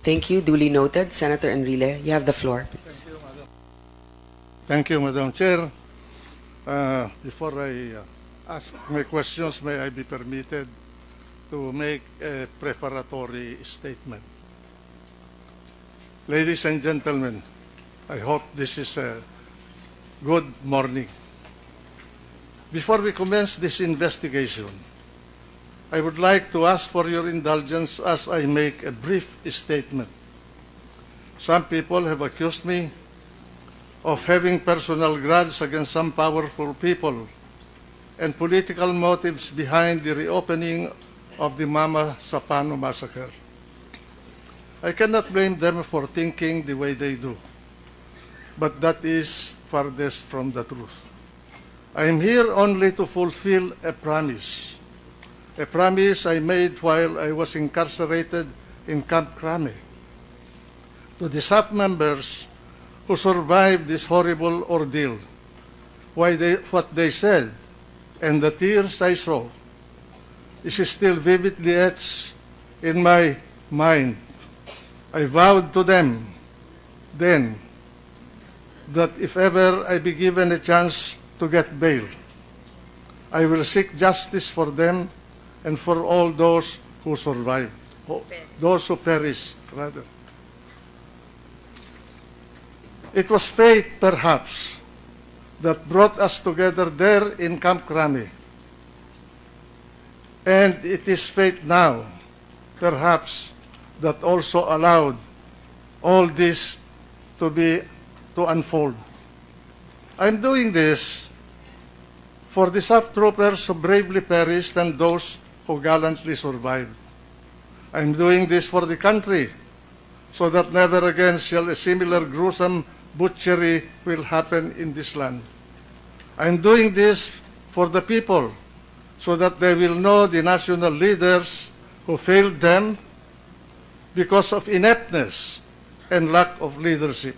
Thank you. Duly noted. Senator Enrile, you have the floor, please. Thank you, Madam Chair. Before I ask my questions, may I be permitted to make a preparatory statement? Ladies and gentlemen, I hope this is a good morning. Before we commence this investigation, I would like to ask for your indulgence as I make a brief statement. Some people have accused me of having personal grudge against some powerful people and political motives behind the reopening of the Mamasapano massacre. I cannot blame them for thinking the way they do, but that is farthest from the truth. I am here only to fulfill a promise I made while I was incarcerated in Camp Crame. To the staff members who survived this horrible ordeal, what they said and the tears I saw is still vividly etched in my mind. I vowed to them then that if ever I be given a chance to get bail, I will seek justice for them and for all those who survived, those who perished, rather. It was fate, perhaps, that brought us together there in Camp Crame. And it is fate now, perhaps, that also allowed all this to unfold. I'm doing this for the staff troopers who bravely perished and those who gallantly survived. I'm doing this for the country, so that never again shall a similar gruesome butchery will happen in this land. I'm doing this for the people, so that they will know the national leaders who failed them because of ineptness and lack of leadership.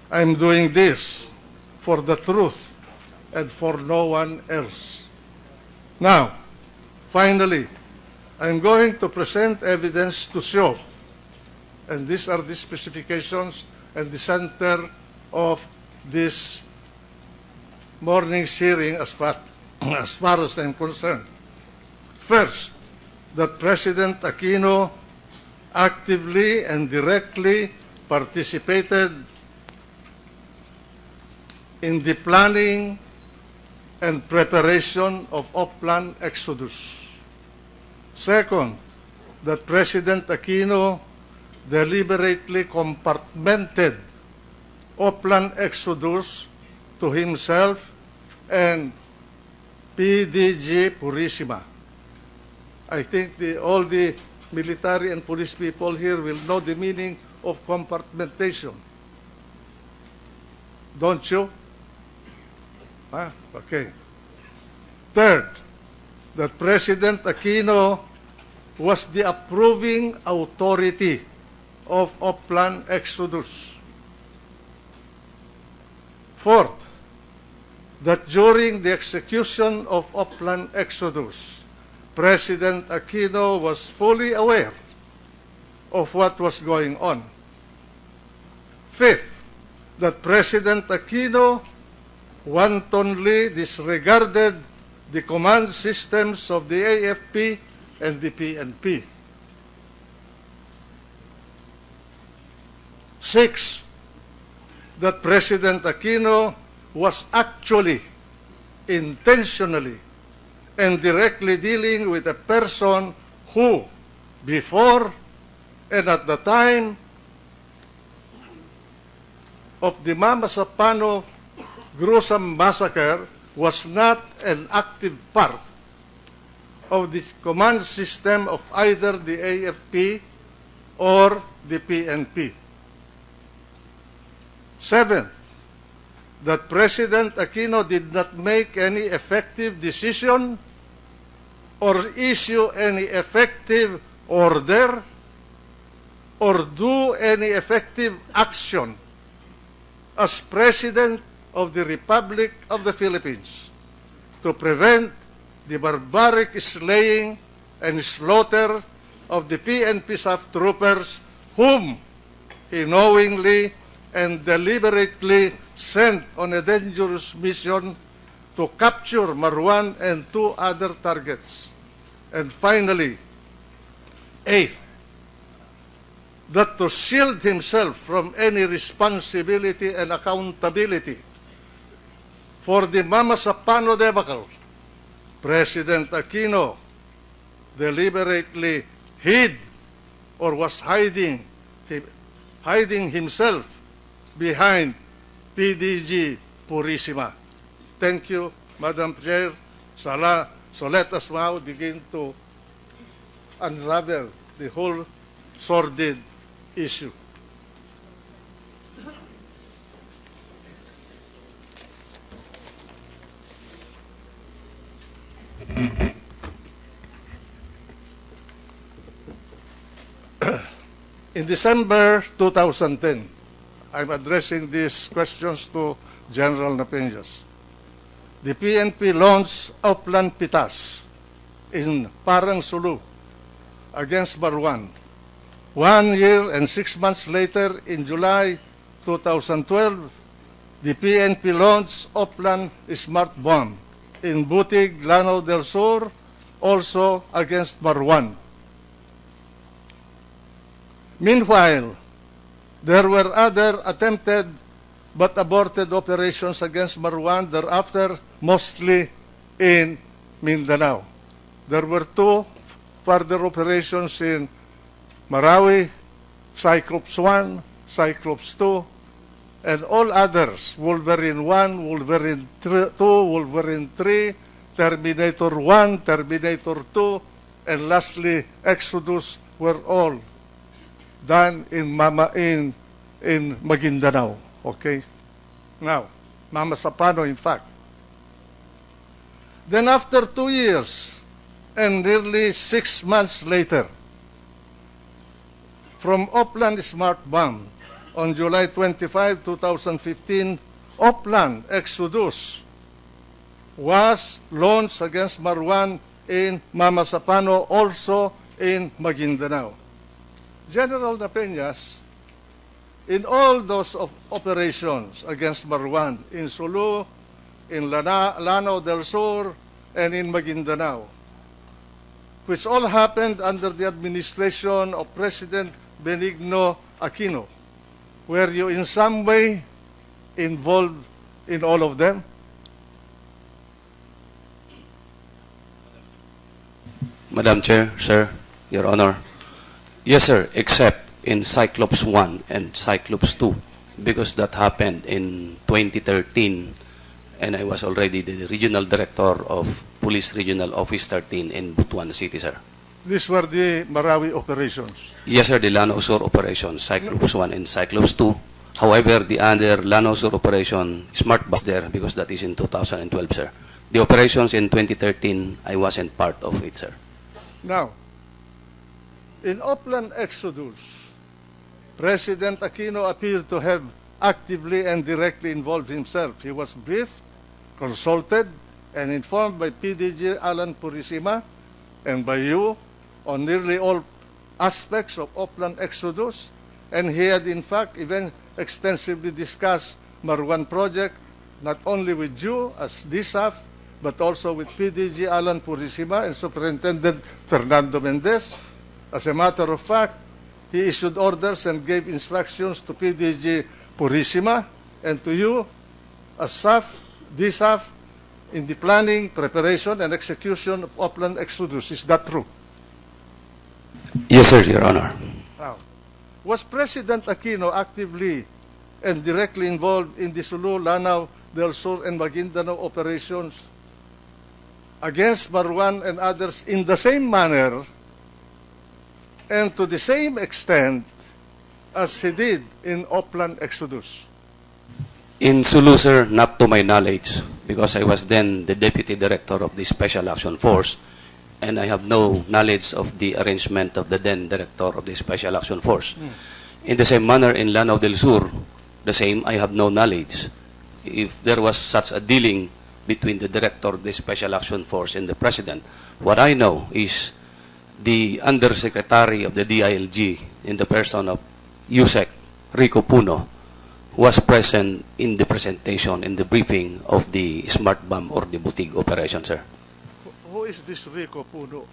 I'm doing this for the truth and for no one else. Now, finally, I'm going to present evidence to show, and these are the specifications and the center of this morning's hearing as far as I'm concerned. First, that President Aquino actively and directly participated in the planning and preparation of Oplan Exodus. Second, that President Aquino deliberately compartmented Oplan Exodus to himself and PDG Purisima. I think all the military and police people here will know the meaning of compartmentation. Don't you? Okay. Third, that President Aquino was the approving authority of Oplan Exodus. Fourth, that during the execution of Oplan Exodus, President Aquino was fully aware of what was going on. Fifth, that President Aquino wantonly disregarded the command systems of the AFP and the PNP. Six, that President Aquino was actually, intentionally, and directly dealing with a person who, before and at the time of the Mamasapano gruesome massacre, was not an active part of the command system of either the AFP or the PNP. Seventh, that President Aquino did not make any effective decision or issue any effective order or do any effective action as President of the Republic of the Philippines to prevent the barbaric slaying and slaughter of the PNP staff troopers whom he knowingly and deliberately sent on a dangerous mission to capture Marwan and 2 other targets. And finally, 8th, that to shield himself from any responsibility and accountability for the Mamasapano debacle, President Aquino deliberately hid or was hiding himself behind PDG Purisima. Thank you, Madam Chair. So let us now begin to unravel the whole sordid issue. In December 2010, I'm addressing these questions to General Napeñas. The PNP launched Upland Pitas in Parang Sulu against Marwan. 1 year and 6 months later, in July 2012, the PNP launched Upland Smart Bomb in Butig, Lanao del Sur, also against Marwan. Meanwhile, there were other attempted but aborted operations against Marwan thereafter, mostly in Mindanao. There were 2 further operations in Marawi, Cyclops 1, Cyclops 2, and all others, Wolverine 1, Wolverine 2, Wolverine 3, Terminator 1, Terminator 2, and lastly, Exodus, were all done in Maguindanao. Okay? Now, Mamasapano, in fact. Then after 2 years and nearly 6 months later, from Upland Smart Bomb on July 25, 2015, Upland Exodus was launched against Marwan in Mamasapano, also in Maguindanao. General Napeñas, in all those operations against Marwan, in Sulu, in Lanao del Sur, and in Maguindanao, which all happened under the administration of President Benigno Aquino, were you in some way involved in all of them? Madam Chair, sir, Your Honor. Yes, sir, except in Cyclops 1 and Cyclops 2, because that happened in 2013, and I was already the Regional Director of Police Regional Office 13 in Butuan City, sir. These were the Marawi operations? Yes, sir, the Lanao Sur operation, Cyclops 1 and Cyclops 2. However, the other Lanao Sur operation, Smart Bus there, because that is in 2012, sir. The operations in 2013, I wasn't part of it, sir. Now, in Upland Exodus, President Aquino appeared to have actively and directly involved himself. He was briefed, consulted, and informed by PDG Allan Purisima and by you on nearly all aspects of Upland Exodus, and he had in fact even extensively discussed Marwan project, not only with you as DSAF, but also with PDG Allan Purisima and Superintendent Fernando Mendez. As a matter of fact, he issued orders and gave instructions to PDG Purisima and to you as SAF, DSAF, in the planning, preparation, and execution of Upland Exodus. Is that true? Yes, sir, Your Honor. Now, was President Aquino actively and directly involved in the Sulu, Lanao del Sur, and Maguindanao operations against Marwan and others in the same manner and to the same extent as he did in Upland Exodus? In Sulu, sir, not to my knowledge, because I was then the Deputy Director of the Special Action Force, and I have no knowledge of the arrangement of the then Director of the Special Action Force. In the same manner, in Lanao del Sur, the same, I have no knowledge. If there was such a dealing between the Director of the Special Action Force and the President, what I know is the Undersecretary of the DILG in the person of Yusek Rico Puno was present in the presentation, in the briefing of the smart bomb or the boutique operation, sir. Who is this Rico Puno?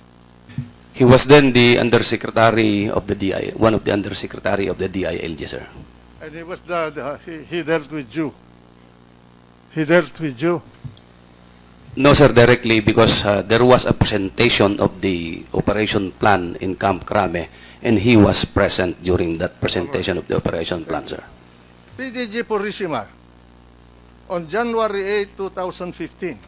He was then the Undersecretary of the DI, one of the Undersecretary of the DILG, sir. And he was he dealt with you. He dealt with you. No, sir, directly because there was a presentation of the operation plan in Camp Crame, and he was present during that presentation of the operation plan, sir. PDG Purisima, on January 8, 2015,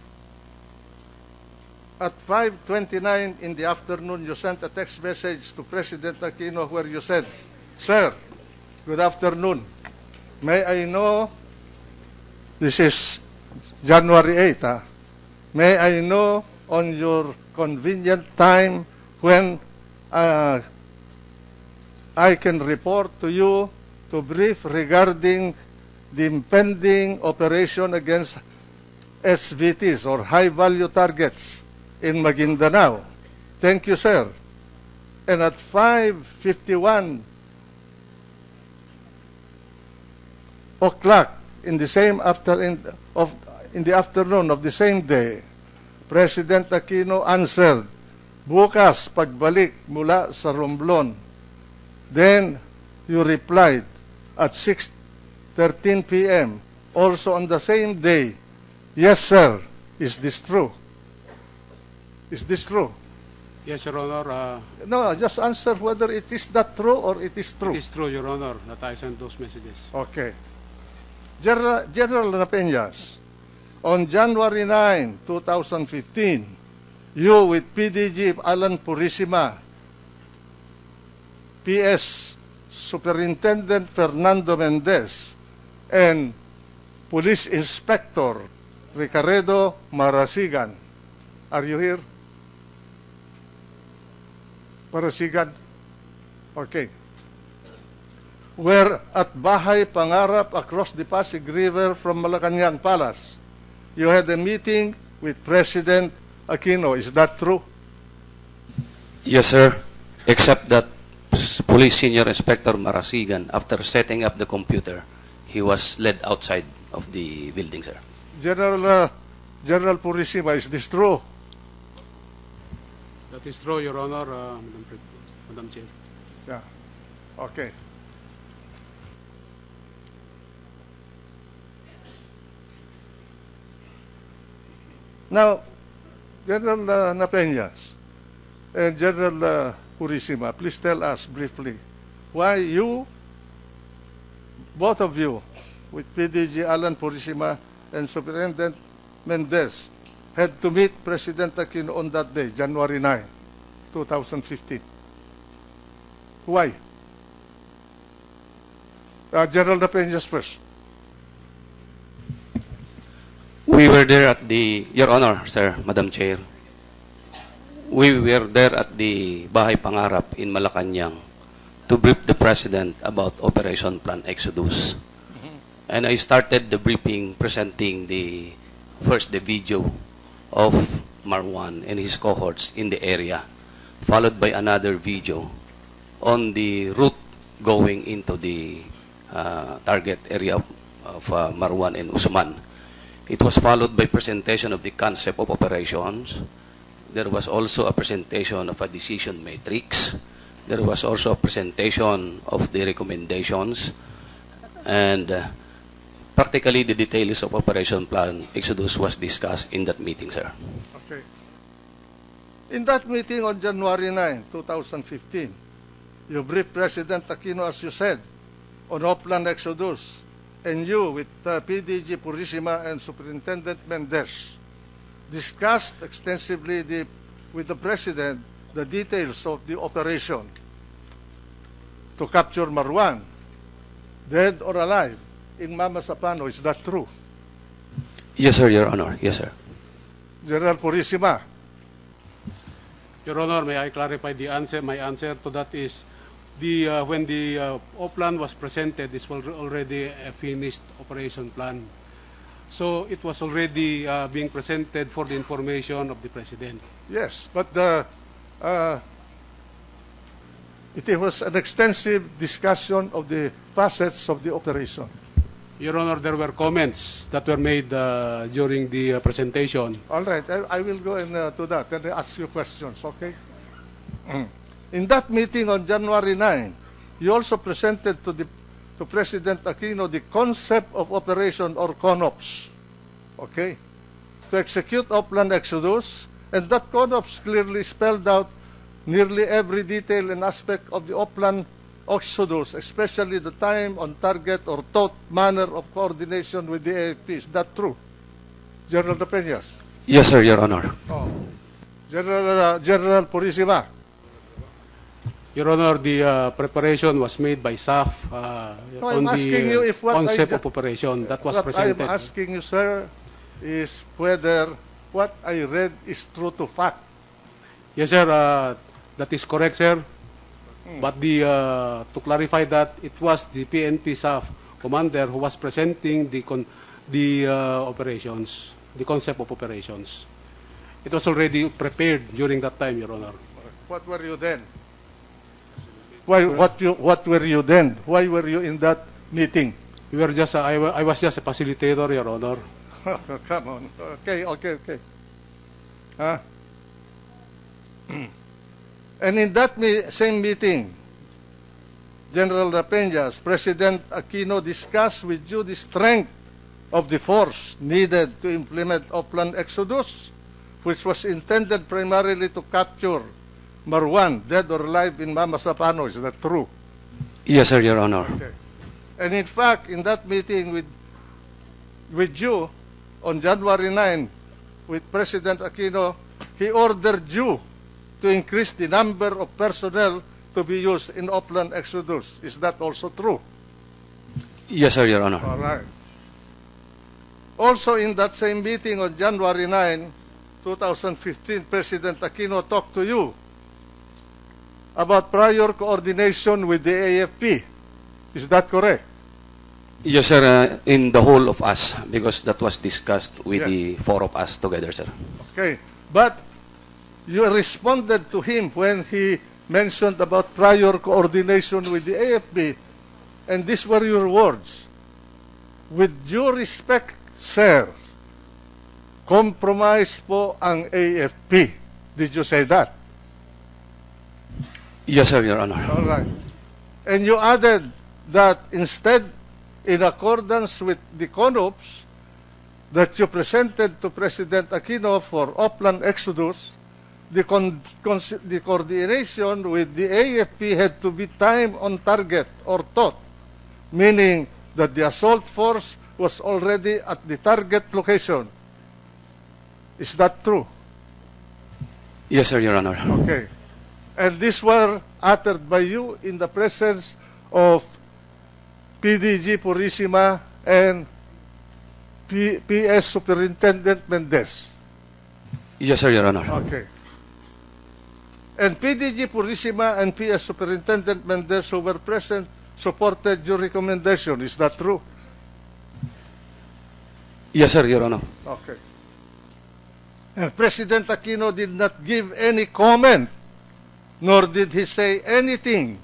at 5:29 in the afternoon, you sent a text message to President Aquino where you said, "Sir, good afternoon. May I know," this is January 8, "may I know on your convenient time when I can report to you to brief regarding the impending operation against SVTs or high-value targets in Maguindanao. Thank you, sir." And at 5:51 o'clock in the afternoon of the same day, President Aquino answered, "Bukas pagbalik mula sa Romblon." Then you replied at 6:13 p.m. also on the same day, "Yes, sir. Is this true?" Is this true? Yes, Your Honor. No, just answer whether it is not true or it is true. It is true, Your Honor, that I sent those messages. Okay. General Napeñas, on January 9, 2015, you with PDG Allan Purisima, PS Superintendent Fernando Mendez, and Police Inspector Ricardo Marasigan. Are you here? Marasigan? Okay. Were at Bahay Pangarap across the Pasig River from Malacanang Palace. You had a meeting with President Aquino. Is that true? Yes, sir. Except that Police Senior Inspector Marasigan, after setting up the computer, he was led outside of the building, sir. General Purisima, is this true? That is true, Your Honor, Madam Chair. Yeah. Okay. Now, General Napeñas and General Purisima, please tell us briefly why you, both of you, with PDG Allan Purisima and Superintendent Mendez, had to meet President Aquino on that day, January 9, 2015. Why? General Napeñas first. We were there at the, Your Honor, sir, Madam Chair. We were there at the Bahay Pangarap in Malacanang to brief the President about Operation Plan Exodus. And I started the briefing presenting the video of Marwan and his cohorts in the area, followed by another video on the route going into the target area of Marwan and Usman. It was followed by presentation of the concept of operations. There was also a presentation of a decision matrix. There was also a presentation of the recommendations. And practically the details of Operation Plan Exodus was discussed in that meeting, sir. Okay. In that meeting on January 9, 2015, you briefed President Aquino, as you said, on Plan Exodus, and you, with PDG Purisima and Superintendent Mendez, discussed extensively with the President the details of the operation to capture Marwan, dead or alive, in Mamasapano. Is that true? Yes, sir, Your Honor. Yes, sir. General Purisima. Your Honor, may I clarify the answer? My answer to that is, when the plan was presented, this was already a finished operation plan. So it was already being presented for the information of the President. Yes, but It was an extensive discussion of the facets of the operation. Your Honor, there were comments that were made during the presentation. All right, I will go to that and ask you questions, okay? In that meeting on January 9, you also presented to President Aquino the concept of operation or CONOPS, okay, to execute Upland Exodus, and that CONOPS clearly spelled out nearly every detail and aspect of the Upland Exodus, especially the time on target or thought manner of coordination with the AFP. Is that true? General De Peñas. Yes, sir, Your Honor. Oh. General Purisima. Your Honor, the preparation was made by SAF on the concept of operation that was presented. What I'm asking you, sir, is whether what I read is true to fact. Yes, sir, that is correct, sir. But to clarify that, it was the PNP SAF commander who was presenting the operations, the concept of operations. It was already prepared during that time, Your Honor. What were you then? What were you then? Why were you in that meeting? We were just I was just a facilitator, Your Honor. Come on. Okay. Huh? And in that same meeting, General De Peñas, President Aquino discussed with you the strength of the force needed to implement Upland Exodus, which was intended primarily to capture Marwan, dead or alive, in Mamasapano. Is that true? Yes, sir, Your Honor. Okay. And in fact, in that meeting with you on January 9, with President Aquino, he ordered you to increase the number of personnel to be used in Upland Exodus. Is that also true? Yes, sir, Your Honor. All right. Also in that same meeting on January 9, 2015, President Aquino talked to you about prior coordination with the AFP. Is that correct? Yes, sir, in the whole of us, because that was discussed with Yes. the four of us together, sir. Okay. But you responded to him when he mentioned about prior coordination with the AFP, and these were your words. With due respect, sir, compromise po ang AFP. Did you say that? Yes, sir, Your Honor. All right. And you added that instead, in accordance with the CONOPS that you presented to President Aquino for Upland Exodus, the coordination with the AFP had to be time on target or thought, meaning that the assault force was already at the target location. Is that true? Yes, sir, Your Honor. Okay. And these were uttered by you in the presence of PDG Purisima and PS Superintendent Mendez. Yes, sir, Your Honor. Okay. And PDG Purisima and PS Superintendent Mendez, who were present, supported your recommendation. Is that true? Yes, sir, Your Honor. Okay. And President Aquino did not give any comment, nor did he say anything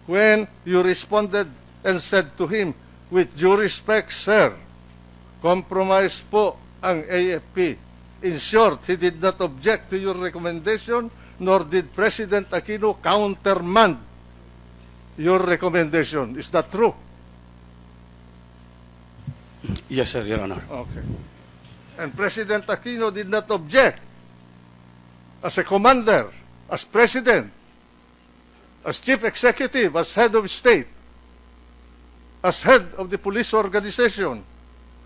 when you responded and said to him, with due respect, sir, compromise po ang AFP. In short, he did not object to your recommendation, nor did President Aquino countermand your recommendation. Is that true? Yes, sir, Your Honor. Okay. And President Aquino did not object as a commander, as president, as chief executive, as head of state, as head of the police organization,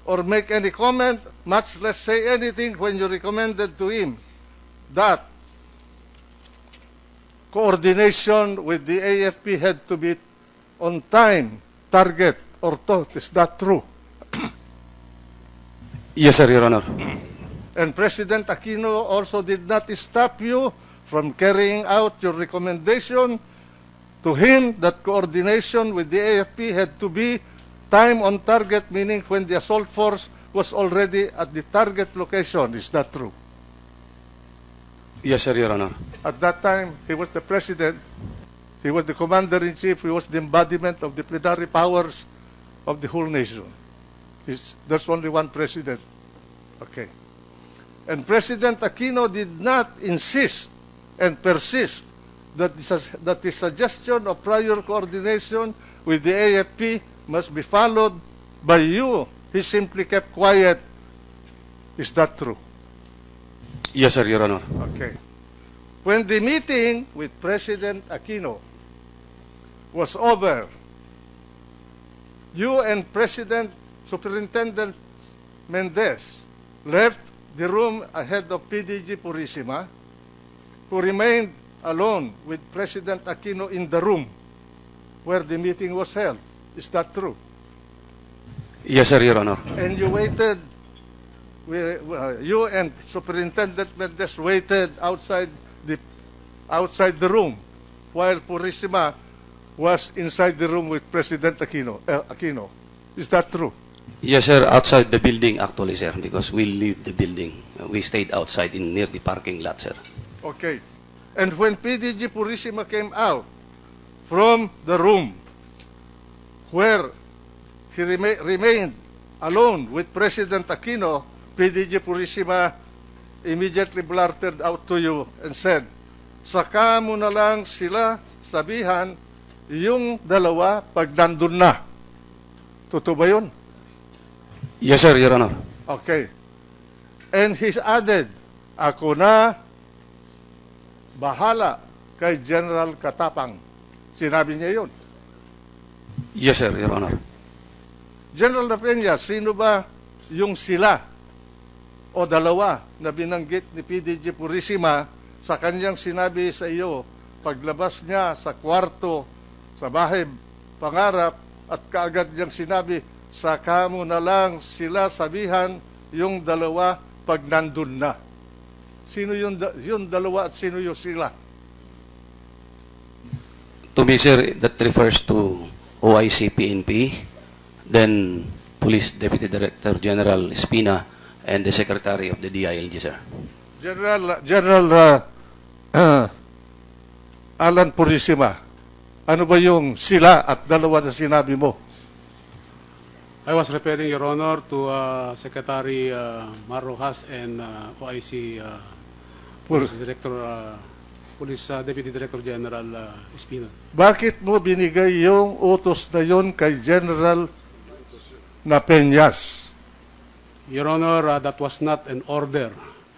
or make any comment, much less say anything when you recommended to him that coordination with the AFP had to be on time, target, or thought. Is that true? Yes, sir, Your Honor. And President Aquino also did not stop you from carrying out your recommendation to him that coordination with the AFP had to be time on target, meaning when the assault force was already at the target location. Is that true? Yes, sir, Your Honor. At that time, he was the president, He was the commander-in-chief. He was the embodiment of the plenary powers of the whole nation. There's only one president. Okay. And President Aquino did not insist and persist that the suggestion of prior coordination with the AFP must be followed by you. He simply kept quiet. Is that true? Yes, sir, Your Honor. Okay. When the meeting with President Aquino was over, you and President Superintendent Mendez left the room ahead of PDG Purisima, who remained alone with President Aquino in the room where the meeting was held. Is that true? Yes, sir, Your Honor. And you waited, you and Superintendent Mendez waited outside the room while Purisima was inside the room with President Aquino. Is that true? Yes, sir, outside the building actually, sir, because we leave the building. We stayed outside near the parking lot, sir. Okay. And when PDG Purisima came out from the room where he remained alone with President Aquino, PDG Purisima immediately blurted out to you and said, "Saka mo na lang sila sabihan yung dalawa pag nandun na." Totoo ba yun? Yes, sir, Your Honor. Okay. And he's added, "Ako na bahala kay General Catapang." Sinabi niya yun. Yes, sir, Your Honor. General Peña, sino ba yung sila o dalawa na binanggit ni PDG Purisima sa kanyang sinabi sa iyo paglabas niya sa kwarto sa bahay pangarap at kaagad niyang sinabi, "Saka mo na lang sila sabihan yung dalawa pag nandun na." Sino yung dalawa at sino yung sila? To me, sir, that refers to OIC PNP, then Police Deputy Director General Espina, and the Secretary of the DILG, sir. General Allan Purisima, ano ba yung sila at dalawa na sinabi mo? I was referring, Your Honor, to Secretary Marrojas and OIC Police Director, Police Deputy Director General Espina. Bakit mo binigay yung utos na yun kay General Peñas? Your Honor, that was not an order.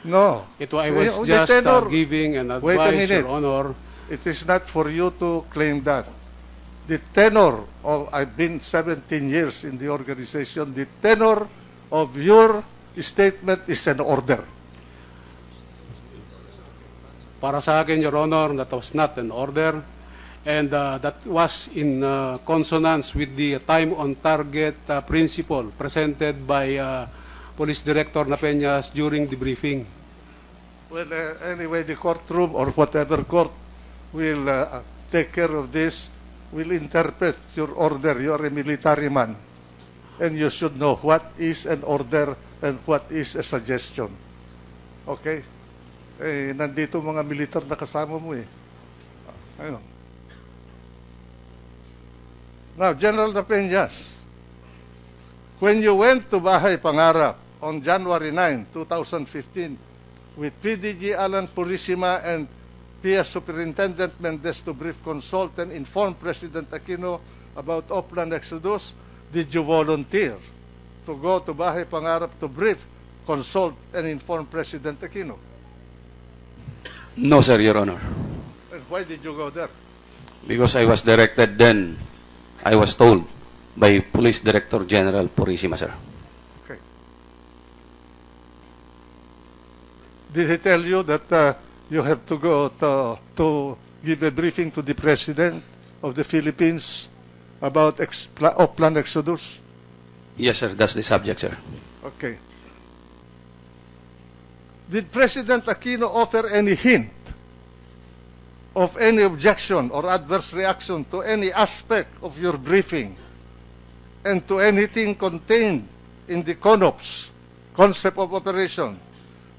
No. I was The just tenor- giving an Wait a advice, minute. Your Honor. It is not for you to claim that. The tenor of, I've been 17 years in the organization, the tenor of your statement is an order. Para sa akin, Your Honor, that was not an order. And that was in consonance with the time-on-target principle presented by Police Director Napeñas during the briefing. Well, anyway, the courtroom or whatever court will take care of this, will interpret your order. You are a military man. And you should know what is an order and what is a suggestion. Okay? Eh, nandito mga militar na kasama mo eh. Ayun. Now, General Napeñas, when you went to Bahay Pangarap on January 9, 2015, with PDG Allan Purisima and PS Superintendent Mendez to brief, consult, and inform President Aquino about Oplan Exodus, did you volunteer to go to Bahay Pangarap to brief, consult, and inform President Aquino? No, sir, Your Honor. And why did you go there? Because I was directed then, I was told by Police Director General Purisima, sir. Okay. Did he tell you that you have to go to give a briefing to the President of the Philippines about Oplan Exodus? Yes, sir, that's the subject, sir. Okay. Did President Aquino offer any hint of any objection or adverse reaction to any aspect of your briefing and to anything contained in the CONOPS, concept of operation,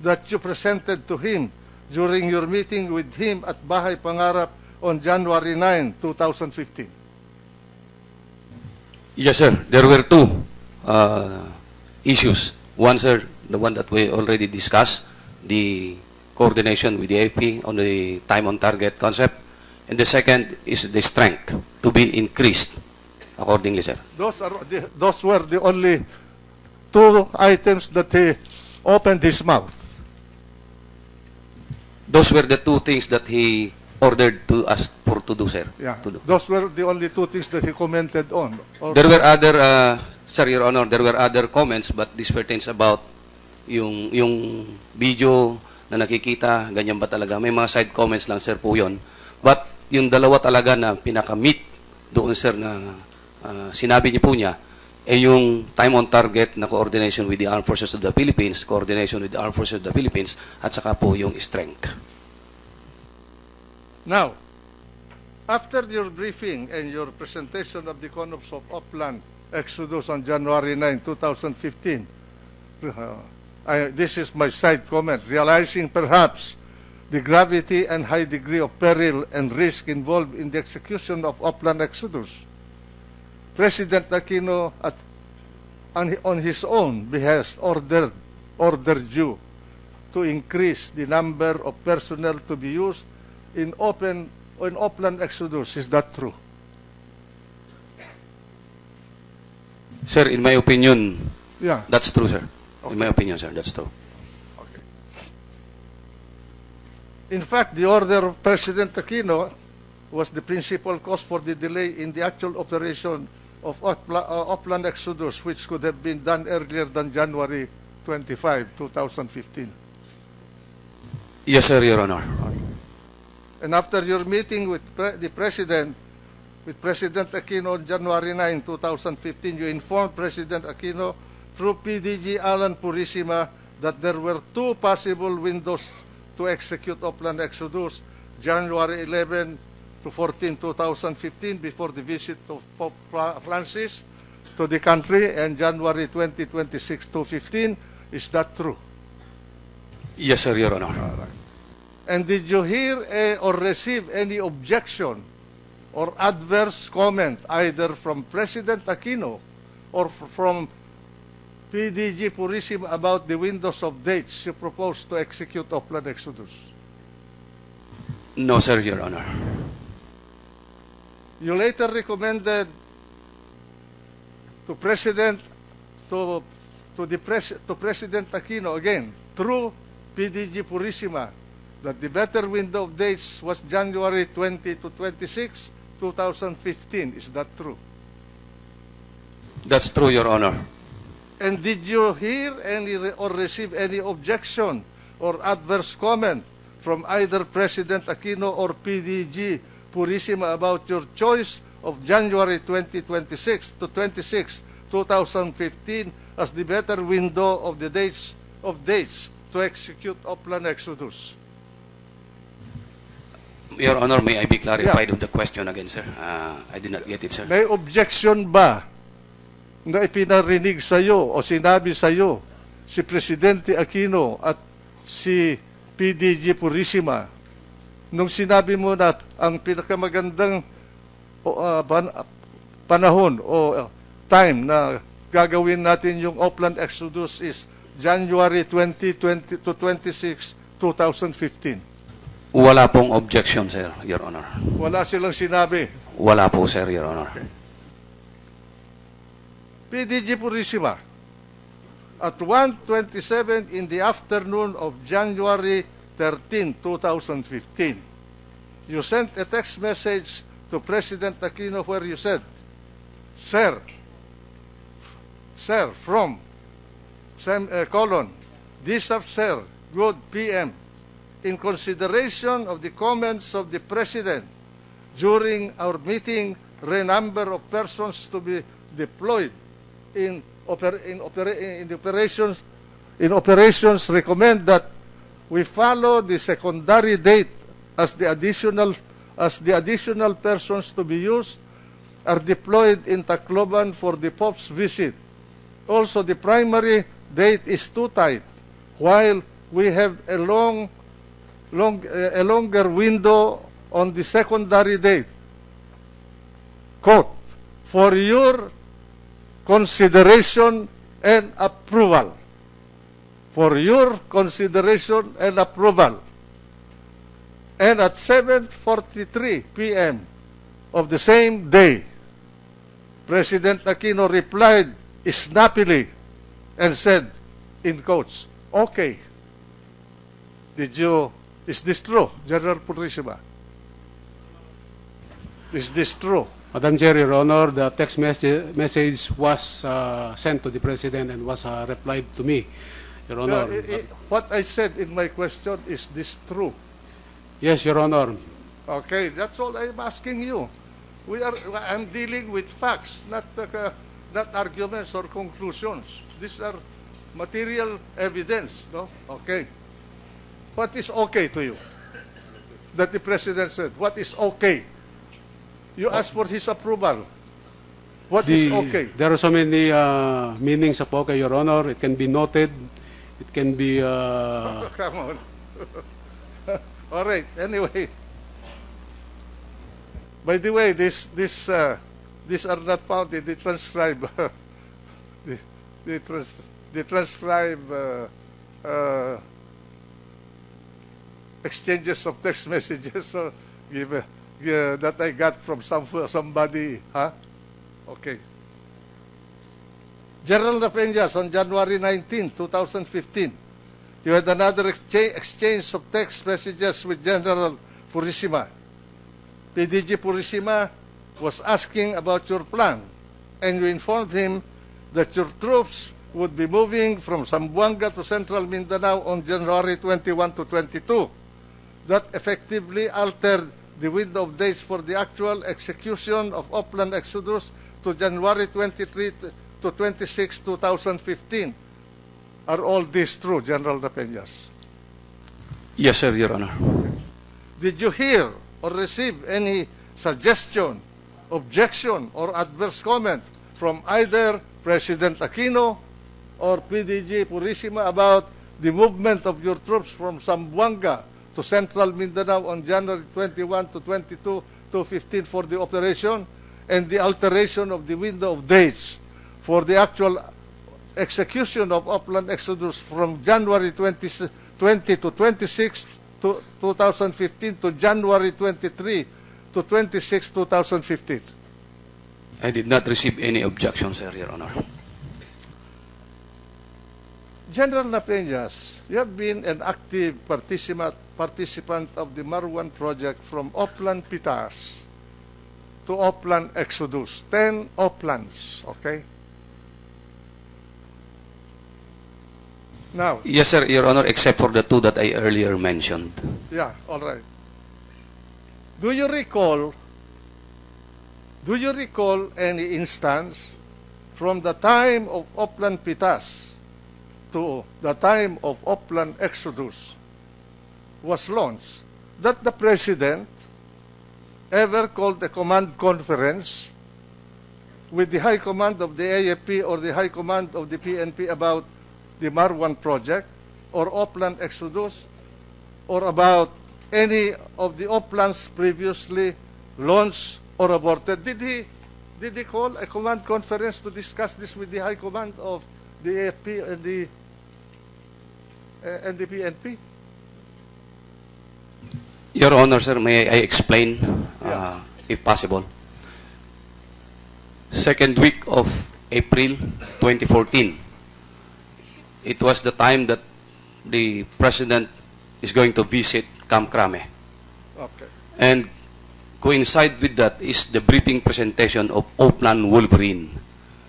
that you presented to him during your meeting with him at Bahay Pangarap on January 9, 2015? Yes, sir. There were two issues. One, sir, the one that we already discussed, the coordination with the AFP on the time on target concept. And the second is the strength to be increased accordingly, sir. Those were the only two items that he opened his mouth. Those were the two things that he ordered to us to do, sir. Yeah, To do. those were the only two things that he commented on. There were other, sir, Your Honor, there were other comments, but this pertains about yung video na nakikita, ganyan ba talaga? May mga side comments lang, sir, po yun. But yung dalawa talaga na pinaka-meet doon, sir, na sinabi niyo po niya, yung time on target na coordination with the Armed Forces of the Philippines, coordination with the Armed Forces of the Philippines, at saka po yung strength. Now, after your briefing and your presentation of the concepts of upland exodus on January 9, 2015, this is my side comment, realizing perhaps the gravity and high degree of peril and risk involved in the execution of upland exodus, President Aquino, on his own behest, ordered you to increase the number of personnel to be used in upland exodus. Is that true? Sir, in my opinion, Yeah. that's true, sir. Okay. In my opinion, sir, that's true. Okay. In fact, the order of President Aquino was the principal cause for the delay in the actual operation of upland exodus, which could have been done earlier than January 25, 2015. Yes, sir, Your Honor. And after your meeting with President Aquino on January 9, 2015, you informed President Aquino through PDG Allan Purisima that there were two possible windows to execute upland exodus, January 11 to 14, 2015, before the visit of Pope Francis to the country, and January 20, 26 to 15. Is that true? Yes, sir, Your Honor. And did you hear or receive any objection or adverse comment either from President Aquino or from PDG Purisima about the windows of dates you proposed to execute upland exodus? No, sir, Your Honor. You later recommended to President Aquino again through PDG Purisima that the better window of dates was January 20 to 26, 2015. Is that true? That's true, Your Honor. And did you hear any or receive any objection or adverse comment from either President Aquino or PDG Purisima about your choice of January 2026 to 26, 2015 as the better window of the dates to execute upland exodus? Your Honor, may I be clarified with the question again, sir? I did not get it, sir. May objection ba na ipinarinig sa iyo o sinabi sa iyo si Presidente Aquino at si PDG Purisima nung sinabi mo na ang pinakamagandang panahon o time na gagawin natin yung upland exodus is January 20 to 26, 2015? Wala pong objection, sir, Your Honor. Wala silang sinabi. Wala po, sir, Your Honor. PDG Purisima, at 1:27 in the afternoon of January 13, 2015, you sent a text message to President Aquino where you said, Sir, from this of Sir, good PM, in consideration of the comments of the President during our meeting, the number of persons to be deployed in operations recommend that we follow the secondary date as the additional persons to be used are deployed in Tacloban for the Pope's visit. Also, the primary date is too tight, while we have a longer window on the secondary date, quote, for your consideration and approval. For your consideration and approval. And at 7:43 p.m. of the same day, President Aquino replied snappily and said, in quotes, okay. Is this true, General Purisima? Is this true? Madam Chair, Your Honor, the text message was sent to the President and was replied to me, Your Honor. What I said in my question, is this true? Yes, Your Honor. Okay, that's all I'm asking you. I'm dealing with facts, not arguments or conclusions. These are material evidence, no? Okay. What is okay to you? That the President said, what is okay? You asked for his approval. What is okay? There are so many meanings of okay, Your Honor. It can be noted. It can be... Come on. All right. Anyway. By the way, these are not found in the transcribe. the transcribe exchanges of text messages that I got from somebody. Huh? Okay. General Napeñas, on January 19, 2015, you had another exchange of text messages with General Purisima. PDG Purisima was asking about your plan, and you informed him that your troops would be moving from Zamboanga to Central Mindanao on January 21 to 22. That effectively altered the window of dates for the actual execution of Upland Exodus to January 23 to 26, 2015. Are all these true, General Napeñas? Yes, sir, Your Honor. Did you hear or receive any suggestion, objection, or adverse comment from either President Aquino or PDG Purisima about the movement of your troops from Zamboanga to Central Mindanao on January 21 to 22, 2015 for the operation, and the alteration of the window of dates for the actual execution of Upland Exodus from January 20 to 26 to 2015 to January 23 to 26, 2015? I did not receive any objections, sir, Your Honor. General Napeñas, you have been an active participant of the Marwan project from Upland Pitas to Upland Exodus. 10 Uplands, okay? Now, Yes, sir, Your Honor, except for the two that I earlier mentioned. yeah, all right. Do you recall any instance from the time of Upland Pitas to the time of Upland Exodus was launched that the President ever called a command conference with the High Command of the AFP or the High Command of the PNP about the Marwan project or Upland Exodus or about any of the Uplands previously launched or aborted? Did he call a command conference to discuss this with the High Command of the AFP and the PNP? Your Honor, sir, may I explain, Yeah. if possible? Second week of April 2014, it was the time that the President is going to visit Camp Crame. Okay. And coincide with that is the briefing presentation of Upland Wolverine.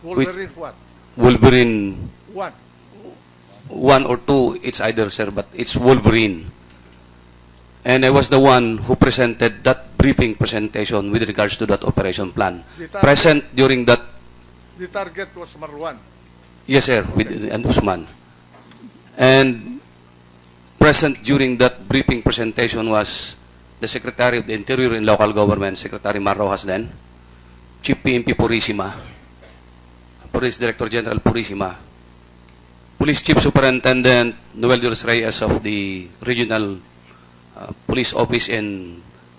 Wolverine what? Wolverine What? 1 or 2, it's either, sir, but it's Wolverine. And I was the one who presented that briefing presentation with regards to that operation plan. Present during that, The target was Marwan. yes, sir, with and Usman. And present during that briefing presentation was the Secretary of the Interior and Local Government, Secretary Mar Rojas then, Chief PNP Purisima, Police Director General Purisima, Police Chief Superintendent Noel de los Reyes of the Regional Police Office in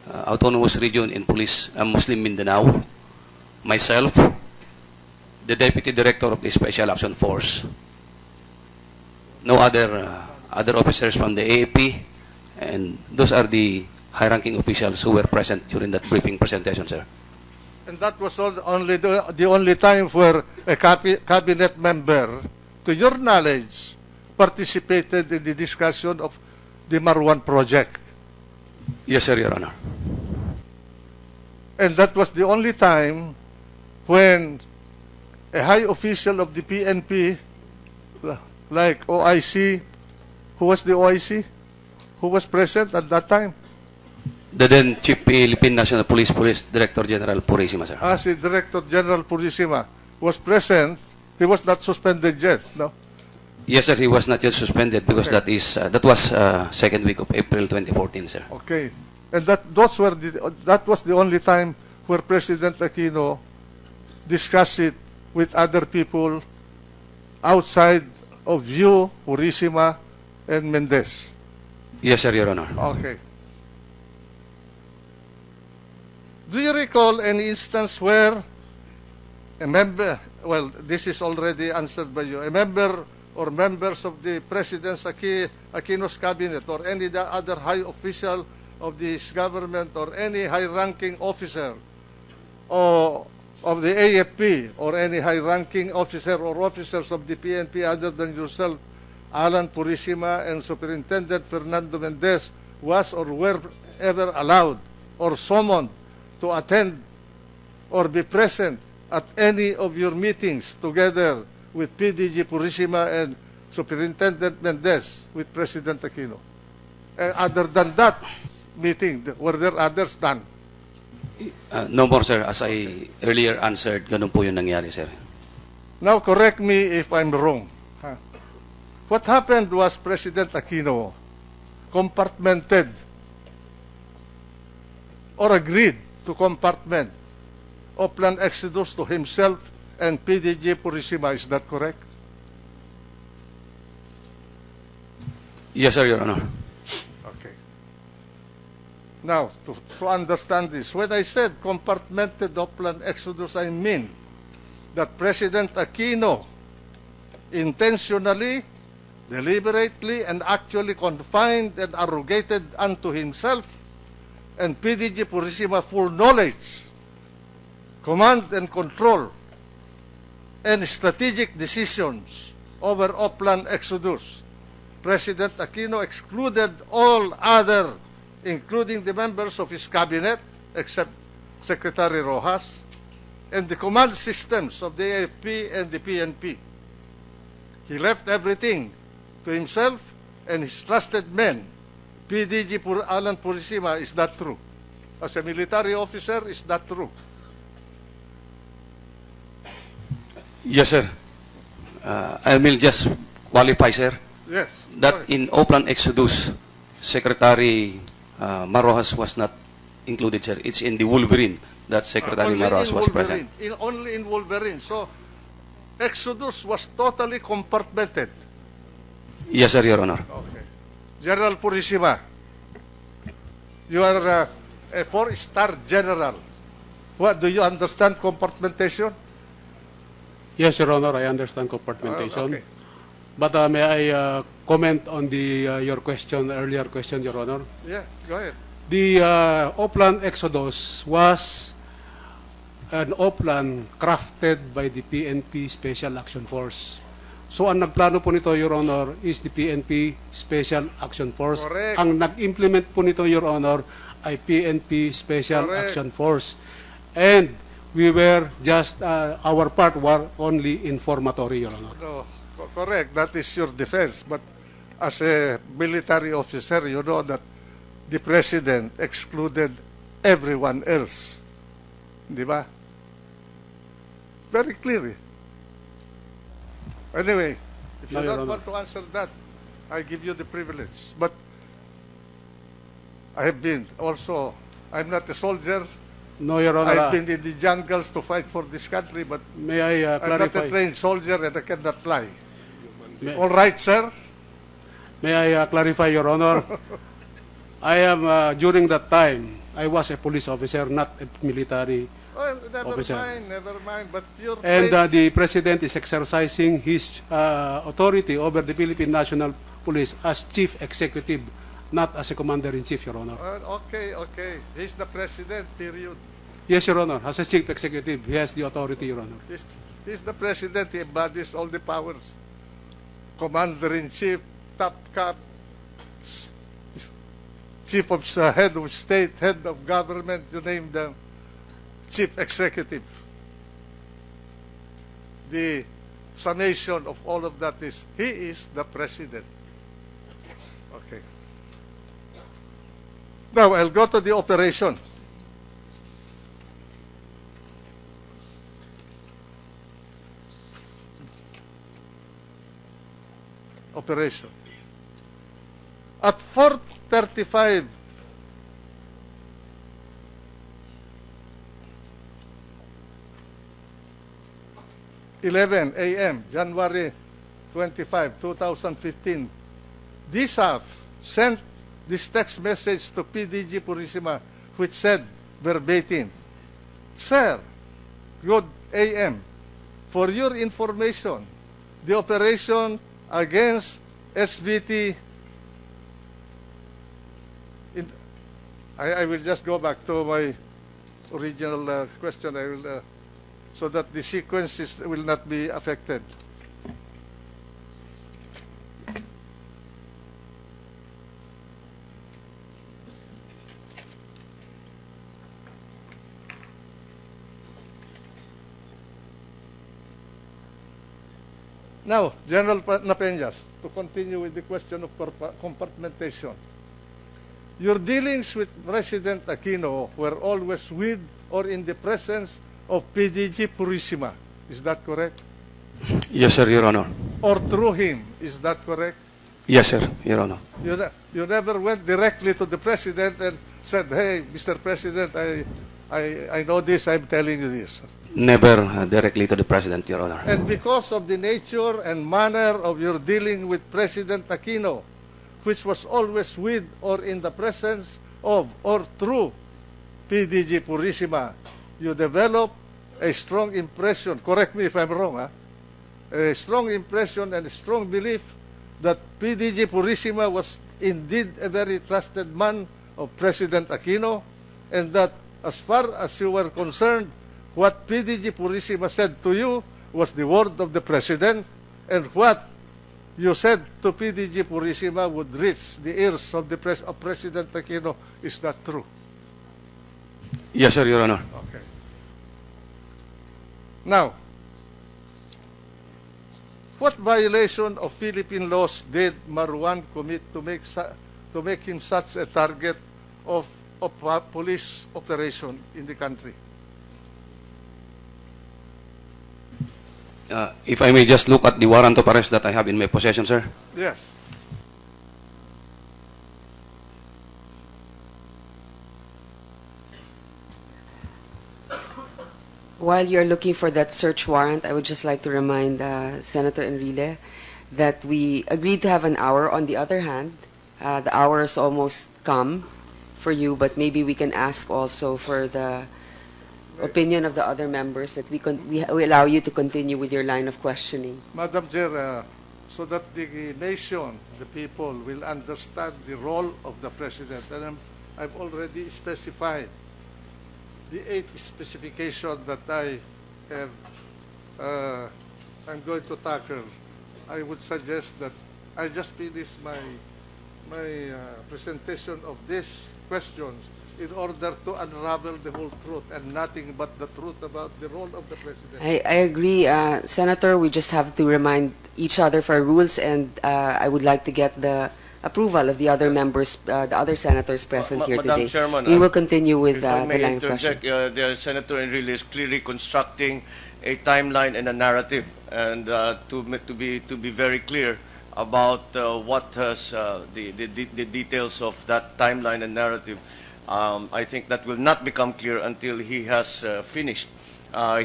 Autonomous Region in Police Muslim Mindanao, myself, the Deputy Director of the Special Action Force, no other officers from the AAP, and those are the high-ranking officials who were present during that briefing presentation, sir. And that was only the only time where a cabinet member, to your knowledge, participated in the discussion of the Marwan project. Yes, sir, Your Honor. And that was the only time when a high official of the PNP, like OIC, who was the OIC? Who was present at that time? The then Chief Philippine National Police Director General Purisima, sir. Si Director General Purisima was present. He was not suspended yet, no? Yes, sir, he was not yet suspended because Okay. that was second week of April 2014, sir. Okay. And that was the only time where President Aquino discussed it with other people outside of you, Purisima, and Mendez. Yes, sir, Your Honor. Okay. Do you recall any instance where a member, well, this is already answered by you, a member or members of the President's Aquino's cabinet or any other high official of this government or any high-ranking officer or of the AFP or any high-ranking officer or officers of the PNP other than yourself, Allan, Purisima, and Superintendent Fernando Mendez was or were ever allowed or summoned to attend or be present at any of your meetings together with PDG Purisima and Superintendent Mendez with President Aquino? Other than that meeting, were there others done? No more, sir. As I earlier answered, ganun po yung nangyari, sir. Now, correct me if I'm wrong. What happened was President Aquino compartmented or agreed to compartment Oplan Exodus to himself and PDG Purisima. Is that correct? Yes, sir, Your Honor. Okay. Now, to understand this, when I said compartmented Oplan Exodus, I mean that President Aquino intentionally, deliberately, and actually confined and arrogated unto himself and PDG Purisima full knowledge, command and control, and strategic decisions over Oplan Exodus. President Aquino excluded all other, including the members of his cabinet, except Secretary Rojas, and the command systems of the AFP and the PNP. He left everything to himself and his trusted men. PDG Allan Purisima, is that true? As a military officer, is that true? Yes, sir. I will just qualify, sir, Yes. that in Oplan Exodus, Secretary Marojas was not included, sir. It's in the Wolverine that Secretary Marojas was present. Only in Wolverine. So, Exodus was totally compartmented. Yes, sir, Your Honor. Okay. General Purisima, you are a four-star general. What, do you understand compartmentation? Yes, Your Honor, I understand compartmentation. Okay. But may I comment on the your question, earlier question, Your Honor? Yeah, go ahead. The Oplan Exodus was an Oplan crafted by the PNP Special Action Force. So ang nagplano po nito, Your Honor, is the PNP Special Action Force. Correct. Ang nag-implement po nito, Your Honor, ay PNP Special Correct. Action Force. And we were just, our part were only informatory, Your Honor. No, correct. That is your defense. But as a military officer, you know that the president excluded everyone else. Di ba? Very clear. Anyway, if you No, Your don't Honor. want to answer that, I give you the privilege. But I have been also, I'm not a soldier. No, Your Honor. I've been in the jungles to fight for this country, but May I I'm not clarify? a trained soldier and I cannot fly. May, All right, sir? may I clarify, Your Honor? I am, during that time, I was a police officer, not a military Well, officer. never mind. But you're And the President is exercising his authority over the Philippine National Police as Chief Executive, not as a Commander-in-Chief, Your Honor. okay. He's the president, period. Yes, Your Honor. As a Chief Executive, he has the authority, Your Honor. He's the president. He embodies all the powers. Commander-in-chief, top cap, chief of head of state, head of government, you name them, chief executive. The summation of all of that is, he is the president. Okay. Now, I'll go to the operation. Operation. At 4:35 11 a.m., January 25, 2015, DSAF sent this text message to PDG Purisima, which said verbatim, "Sir, good AM. For your information, the operation against SBT..." I will just go back to my original question. I will, so that the sequences will not be affected. Now, General Napeñas, to continue with the question of compartmentation. Your dealings with President Aquino were always with or in the presence of PDG Purisima. Is that correct? Yes, sir, Your Honor. Or through him. Is that correct? Yes, sir, Your Honor. You never went directly to the President and said, "Hey, Mr. President, I know this, I'm telling you this." Never directly to the President, Your Honor. And because of the nature and manner of your dealing with President Aquino, which was always with or in the presence of or through PDG Purisima, you develop a strong impression, correct me if I'm wrong, a strong impression and a strong belief that PDG Purisima was indeed a very trusted man of President Aquino, and that as far as you were concerned, what PDG Purisima said to you was the word of the President, and what you said to PDG Purisima would reach the ears of of President Aquino. Is that true? Yes, sir, Your Honor. Okay. Now, what violation of Philippine laws did Marwan commit to make him such a target of police operation in the country? If I may just look at the warrant of arrest that I have in my possession, sir. Yes. While you're looking for that search warrant, I would just like to remind Senator Enrile that we agreed to have an hour. On the other hand, the hour has almost come for you, but maybe we can ask also for the opinion of the other members that we allow you to continue with your line of questioning. Madam Chair, so that the nation, the people, will understand the role of the President. And I've already specified the 8 specifications that I have, I'm going to tackle. I would suggest that I just finish my presentation of these questions in order to unravel the whole truth and nothing but the truth about the role of the President. I agree, Senator. We just have to remind each other for rules, and I would like to get the approval of the other members, the other senators present here Madam today. Chairman, We will continue with if I the may line of question. interject, the Senator Enrile is clearly constructing a timeline and a narrative, and to be very clear about what has the details of that timeline and narrative. I think that will not become clear until he has finished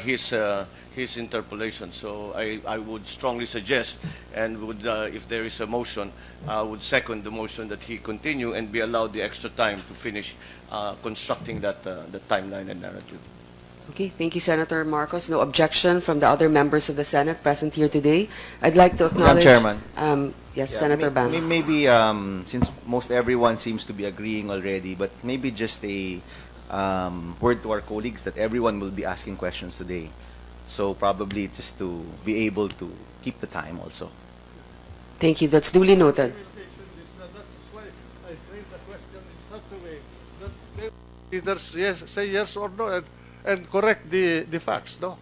his interpolation. So I would strongly suggest, and would, if there is a motion, I would second the motion that he continue and be allowed the extra time to finish constructing that the timeline and narrative. Okay, thank you, Senator Marcos. No objection from the other members of the Senate present here today. I'd like to acknowledge... Chairman. Yes, Senator Bam. Maybe, since most everyone seems to be agreeing already, but maybe just a word to our colleagues that everyone will be asking questions today. So probably just to be able to keep the time also. Thank you. That's duly noted. That's why I framed the question in such a way that they either say yes or no and correct the facts, no?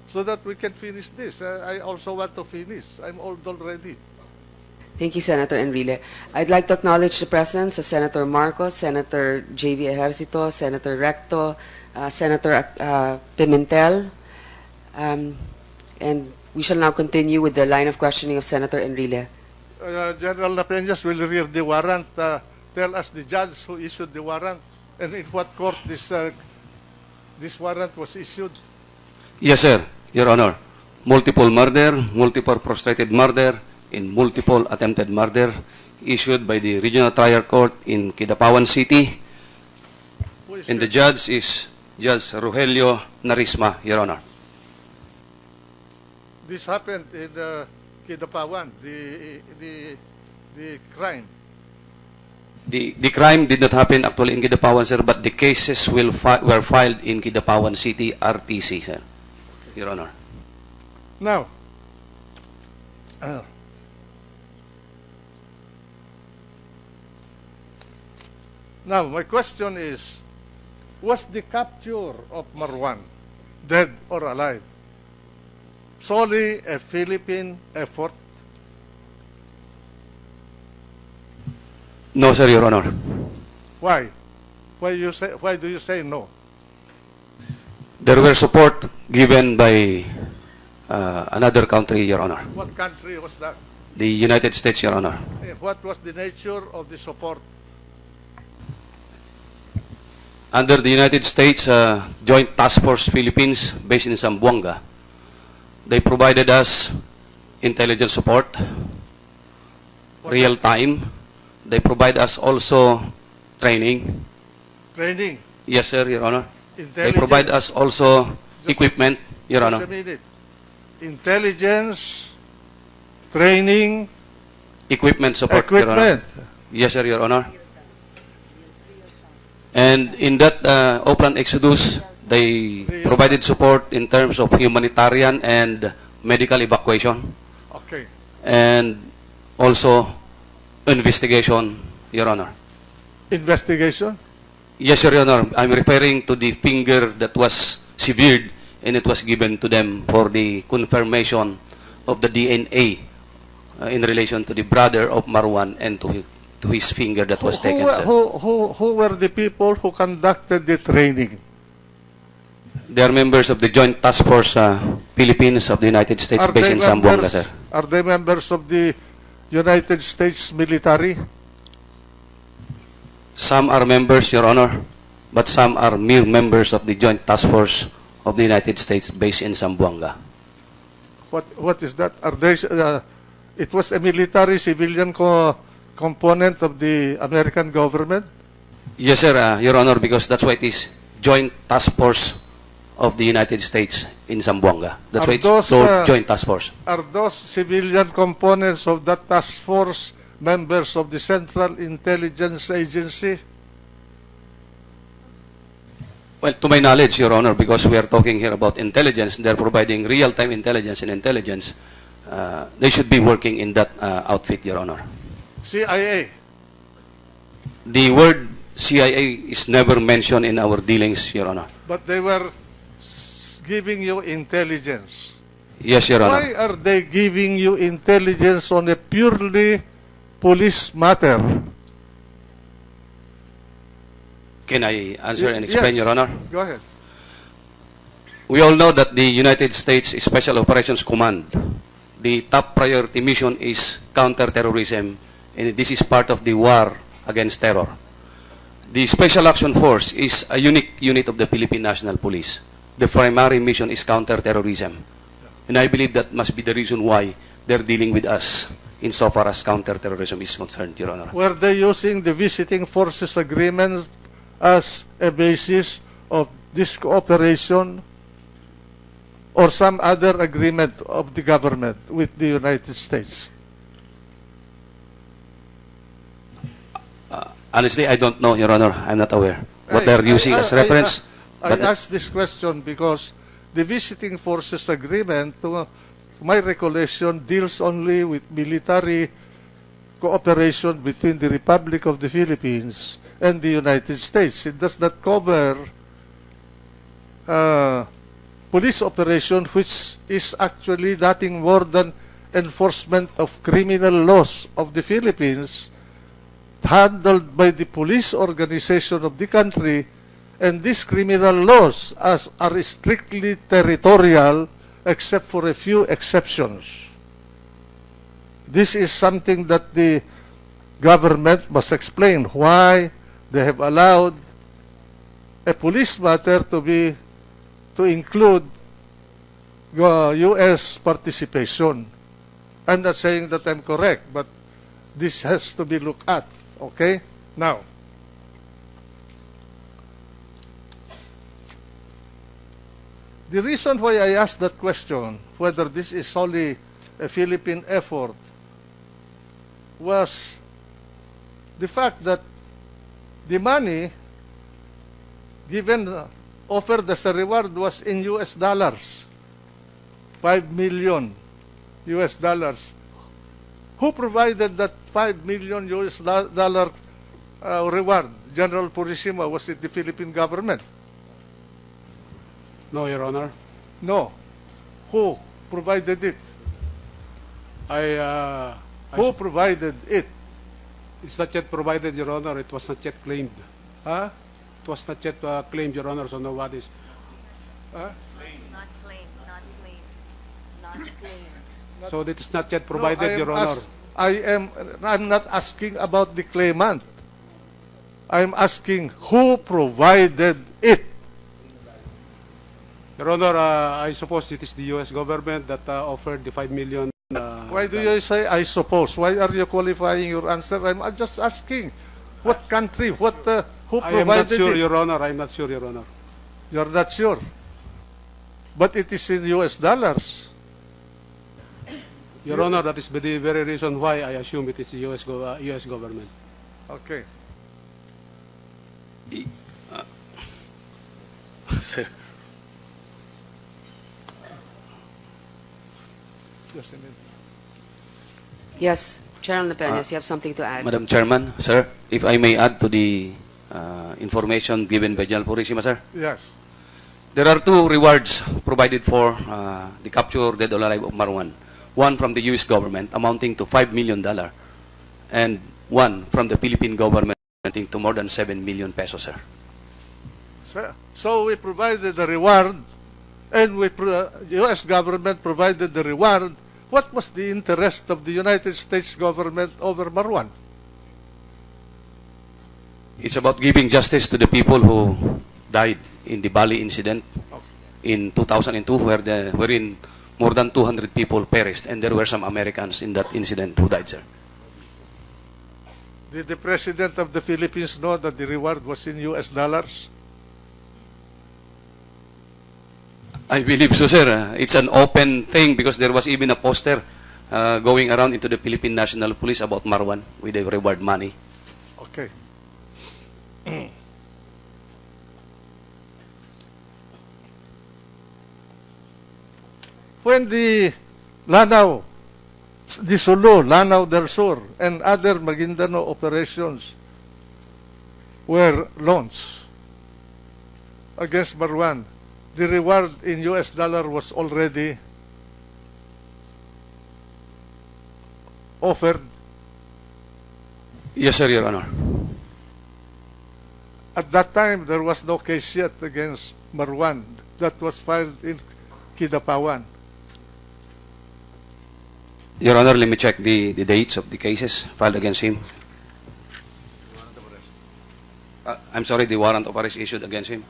So that we can finish this. I also want to finish. I'm old already. Thank you, Senator Enrile. I'd like to acknowledge the presence of Senator Marcos, Senator J.V. Ejercito, Senator Recto, Senator Pimentel, and we shall now continue with the line of questioning of Senator Enrile. General Lapeñas will read the warrant. Tell us the judge who issued the warrant and in what court this warrant was issued. Yes, sir, Your Honor. Multiple murder, multiple prostrated murder, and multiple attempted murder issued by the Regional Trial Court in Kidapawan City. And the judge is Judge Rogelio Narisma, Your Honor. This happened in Kidapawan, the crime. The crime did not happen actually in Kidapawan, sir, but the cases were filed in Kidapawan City, RTC, sir, Your Honor. Now, my question is, was the capture of Marwan, dead or alive, solely a Philippine effort? No, sir, Your Honor. Why? Why do you say no? There were support given by another country, Your Honor. What country was that? The United States, Your Honor. What was the nature of the support? Under the United States Joint Task Force Philippines, based in Zamboanga, they provided us intelligence support, real time. They provide us also training. Training? Yes, sir, Your Honor. They provide us also equipment, Your Honor. Just a minute. Intelligence, training, Equipment support, Your Honor. equipment. Yes, sir, Your Honor. And in that Oplan Exodus, they provided support in terms of humanitarian and medical evacuation, Okay. and also investigation, Your Honor. Investigation? Yes, sir, Your Honor. I'm referring to the finger that was severed and it was given to them for the confirmation of the DNA in relation to the brother of Marwan and to his finger that was taken, sir. Who were the people who conducted the training? They are members of the Joint Task Force Philippines of the United States based in Zamboanga, sir. Are they members of the United States military? Some are members, Your Honor, but some are mere members of the Joint Task Force of the United States based in Zamboanga. What is that? Are they? It was a military civilian component of the American government? Yes, sir, Your Honor, because that's why it is Joint Task Force of the United States in Zamboanga. That's why it's called Joint Task Force. Are those civilian components of that task force members of the Central Intelligence Agency? Well, to my knowledge, Your Honor, because we are talking here about intelligence, they're providing real-time intelligence and intelligence. They should be working in that outfit, Your Honor. CIA? The word CIA is never mentioned in our dealings, Your Honor. But they were giving you intelligence. Yes, Your Honor. Why are they giving you intelligence on a purely police matter? Can I answer and explain, Yes. Your Honor? Go ahead. We all know that the United States Special Operations Command, the top priority mission is counterterrorism, and this is part of the war against terror. The Special Action Force is a unique unit of the Philippine National Police. the primary mission is counterterrorism. And I believe that must be the reason why they're dealing with us insofar as counterterrorism is concerned, Your Honor. Were they using the visiting forces agreements as a basis of this cooperation or some other agreement of the government with the United States? Honestly, I don't know, Your Honor. I'm not aware. What they're using as reference. I asked this question because the visiting forces agreement, to my recollection, deals only with military cooperation between the Republic of the Philippines and the United States. It does not cover police operation, which is actually nothing more than enforcement of criminal laws of the Philippines, handled by the police organization of the country, and these criminal laws are strictly territorial except for a few exceptions. This is something that the government must explain why they have allowed a police matter to include U.S. participation. I'm not saying that I'm correct, but this has to be looked at. Okay? Now, the reason why I asked that question, whether this is solely a Philippine effort, was the fact that the money given, offered as a reward was in US dollars, 5 million US dollars. Who provided that 5 million US dollar reward? General Purisima, was it the Philippine government? No, Your Honor. No. Who provided it? Who provided it? It's not yet provided, Your Honor. It was not yet claimed. Huh? It was not yet claimed, Your Honor, so nobody's... Huh? Not claimed, not claimed, not claimed. So it is not yet provided, Your Honor. I'm not asking about the claimant. I'm asking who provided it. Your Honor, I suppose it is the U.S. government that offered the 5 million. Why do you say I suppose? Why are you qualifying your answer? I'm just asking. What country? Who provided I am not sure, it? Your Honor. I'm not sure, Your Honor. You're not sure. But it is in US dollars. Your Honor, that is the very reason why I assume it is the U.S. government. Okay. Sir. Just a minute. Yes, Chairman Lepeñas, you have something to add? Madam Chairman, sir, if I may add to the information given by General Purisima, sir. Yes. There are two rewards provided for the capture dead or alive of Marwan. One from the U.S. government amounting to $5 million and one from the Philippine government amounting to more than 7 million pesos, sir. So we provided the reward, and U.S. government provided the reward. What was the interest of the United States government over Marwan? It's about giving justice to the people who died in the Bali incident in 2002, wherein more than 200 people perished, and there were some Americans in that incident who died, sir. Did the President of the Philippines know that the reward was in US dollars? I believe so, sir. It's an open thing because there was even a poster going around into the Philippine National Police about Marwan with the reward money. Okay. When the Lanao, the Sulu, Lanao del Sur, and other Maguindanao operations were launched against Marwan, the reward in US dollar was already offered. Yes, sir, Your Honor. At that time, there was no case yet against Marwan that was filed in Kidapawan. Your Honor, let me check the dates of the cases filed against him. I'm sorry, the warrant of arrest issued against him.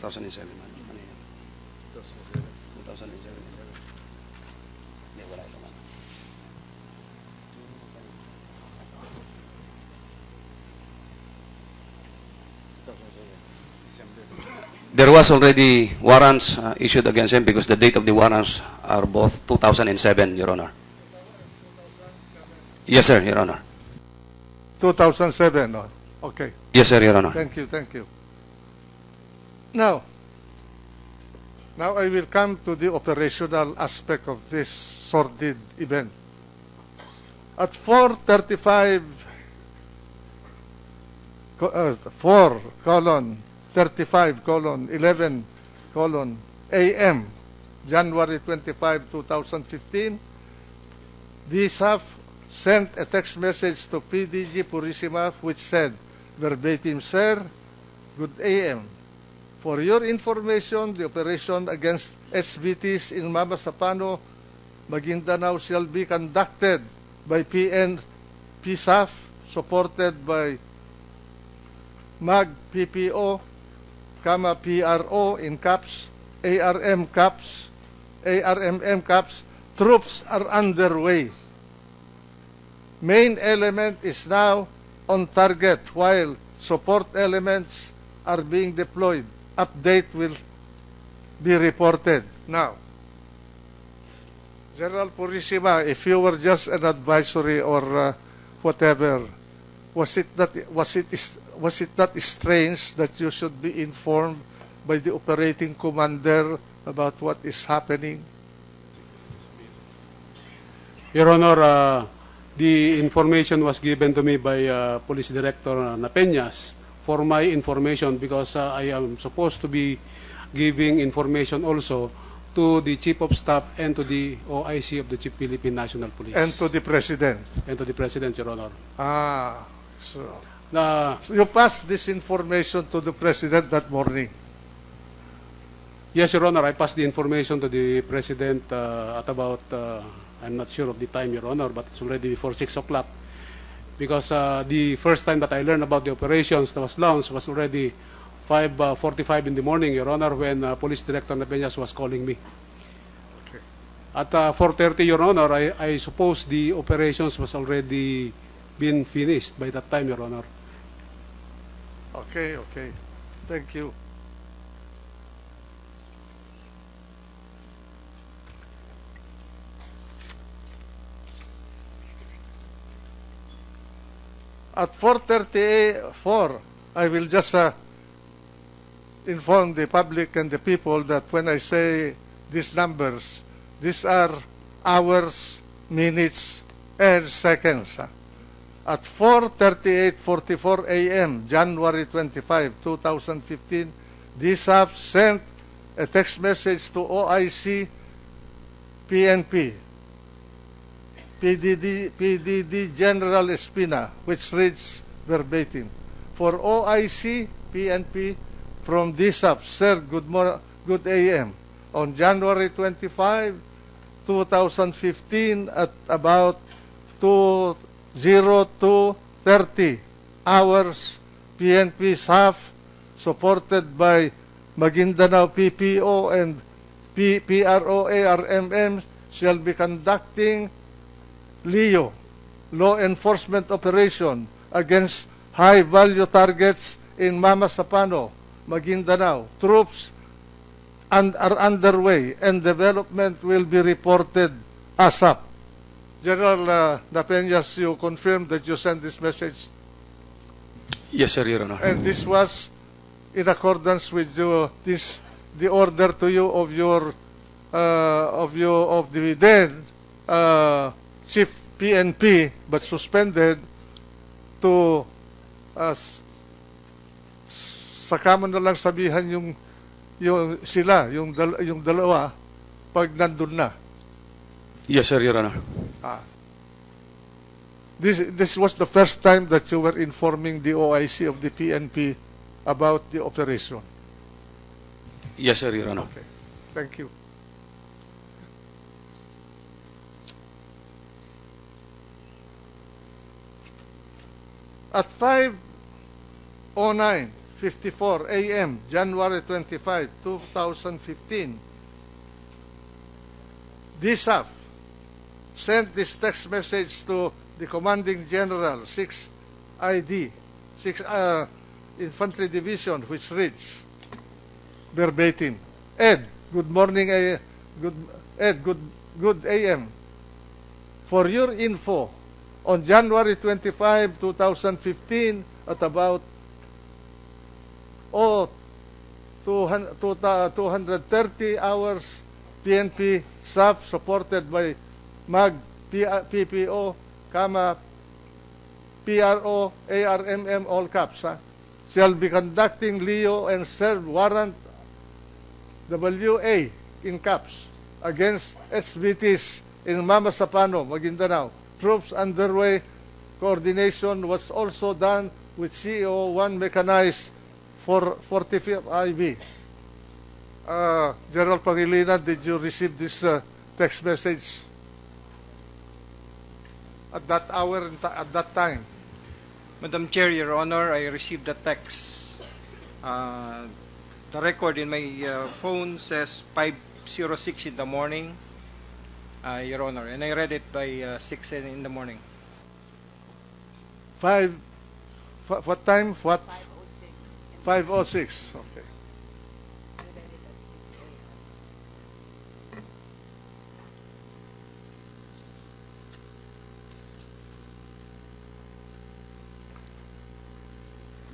2007. Ano yan? 2007. Hindi, wala ito. There was already warrants issued against him because the date of the warrants are both 2007, Your Honor. Yes, sir, Your Honor. 2007. No? Okay. Yes, sir, Your Honor. Thank you. Thank you. Now I will come to the operational aspect of this sordid event. At 4:35 4:35:11 January 25, 2015, DSAF sent a text message to PDG Purisima which said, verbatim, "Sir, good AM. For your information, the operation against SBTs in Mamasapano, Maguindanao shall be conducted by PSAF, supported by PPO, PRO in caps, ARMM caps. Troops are underway. Main element is now on target while support elements are being deployed. Update will be reported." Now, General Purisima, if you were just an advisory or whatever, was it not strange that you should be informed by the operating commander about what is happening? Your Honor, the information was given to me by Police Director Napeñas for my information because I am supposed to be giving information also to the Chief of Staff and to the OIC of the Philippine National Police. And to the President? And to the President, Your Honor. So you passed this information to the President that morning? Yes, Your Honor, I passed the information to the President at about, I'm not sure of the time, Your Honor, but it's already before 6 o'clock. Because the first time that I learned about the operations that was launched was already 5:45 in the morning, Your Honor, when Police Director Napeñas was calling me. Okay. At 4:30, Your Honor, I suppose the operations was already been finished by that time, Your Honor. Okay. Thank you. At 4:34, I will just inform the public and the people that when I say these numbers, these are hours, minutes, and seconds. At 4:38:44 a.m., January 25, 2015, DSAF sent a text message to OIC, PNP, PDD General Espina, which reads verbatim, "For OIC, PNP, from DSAF, Sir, good AM. On January 25, 2015, at about 2:02:30 hours, PNP SAF, supported by Maguindanao PPO and PRO ARMM, shall be conducting LEO, law enforcement operation, against high-value targets in Mamasapano, Maguindanao. Troops are underway and development will be reported ASAP." General Napeñas, you confirmed that you sent this message? Yes, sir, Your Honor. And this was in accordance with the order to you of the then Chief PNP, but suspended to saka mo na lang sabihan yung dalawa pag nandun na. Yes, sir, Your Honor. This was the first time that you were informing the OIC of the PNP about the operation. Yes, sir, Your Honor. Okay. Thank you. At 5:09, 9:54 a.m., January 25, 2015, DSAF sent this text message to the Commanding General, 6 ID, 6 Infantry Division, which reads verbatim, Ed, good morning, good AM. For your info, on January 25, 2015, at about 230 hours, PNP SAF supported by MAG, PPO, PRO, ARMM, all caps, shall be conducting Leo and serve warrant WA in caps against SBTs in Mamasapano, Maguindanao. Troops underway. Coordination was also done with CO1 mechanized for 45th IB. General Pangilinan, did you receive this text message at that hour, at that time? Madam Chair, Your Honor, I received the text. The record in my phone says 5:06 in the morning, Your Honor, and I read it by 6 in the morning. What time? What? 5:06. Okay.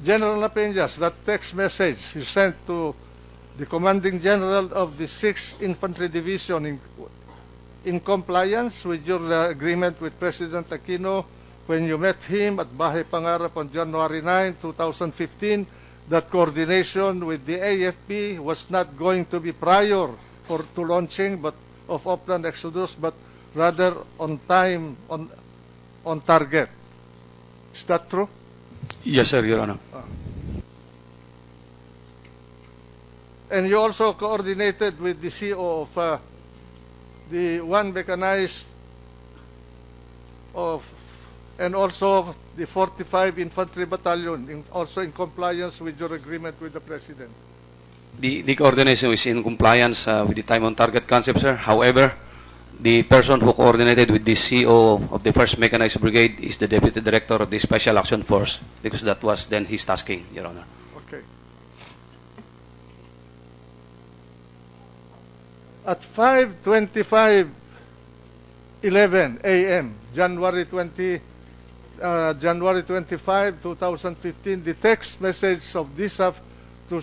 General Napeñas, that text message is sent to the Commanding General of the 6th Infantry Division in compliance with your agreement with President Aquino when you met him at Bahay Pangarap on January 9, 2015, that coordination with the AFP was not going to be prior to launching of Oplan Exodus, but rather on time, on target. Is that true? Yes, sir, Your Honor. And you also coordinated with the CO of the 1 mechanized and also the 45 Infantry Battalion, also in compliance with your agreement with the President. The coordination is in compliance with the time on target concept, sir. However, the person who coordinated with the CO of the 1st Mechanized Brigade is the Deputy Director of the Special Action Force, because that was then his tasking, Your Honor. Okay. At 5:25:11 a.m., January 25, 2015, the text message of DSAF to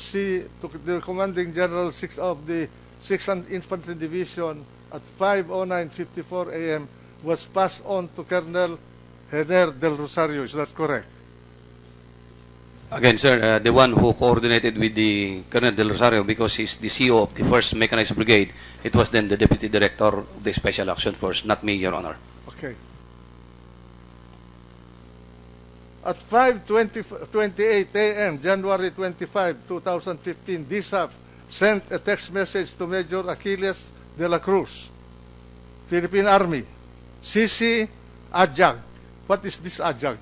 the Commanding General of the 6th Infantry Division at 5:09:54 a.m. was passed on to Colonel Hener del Rosario. Is that correct? Again, sir, the one who coordinated with the Colonel del Rosario, because he's the CO of the 1st Mechanized Brigade, it was then the Deputy Director of the Special Action Force, not me, Your Honor. Okay. At 5:28 a.m., January 25, 2015, DSAF sent a text message to Major Achilles de la Cruz, Philippine Army, CC AJAG. What is this AJAG?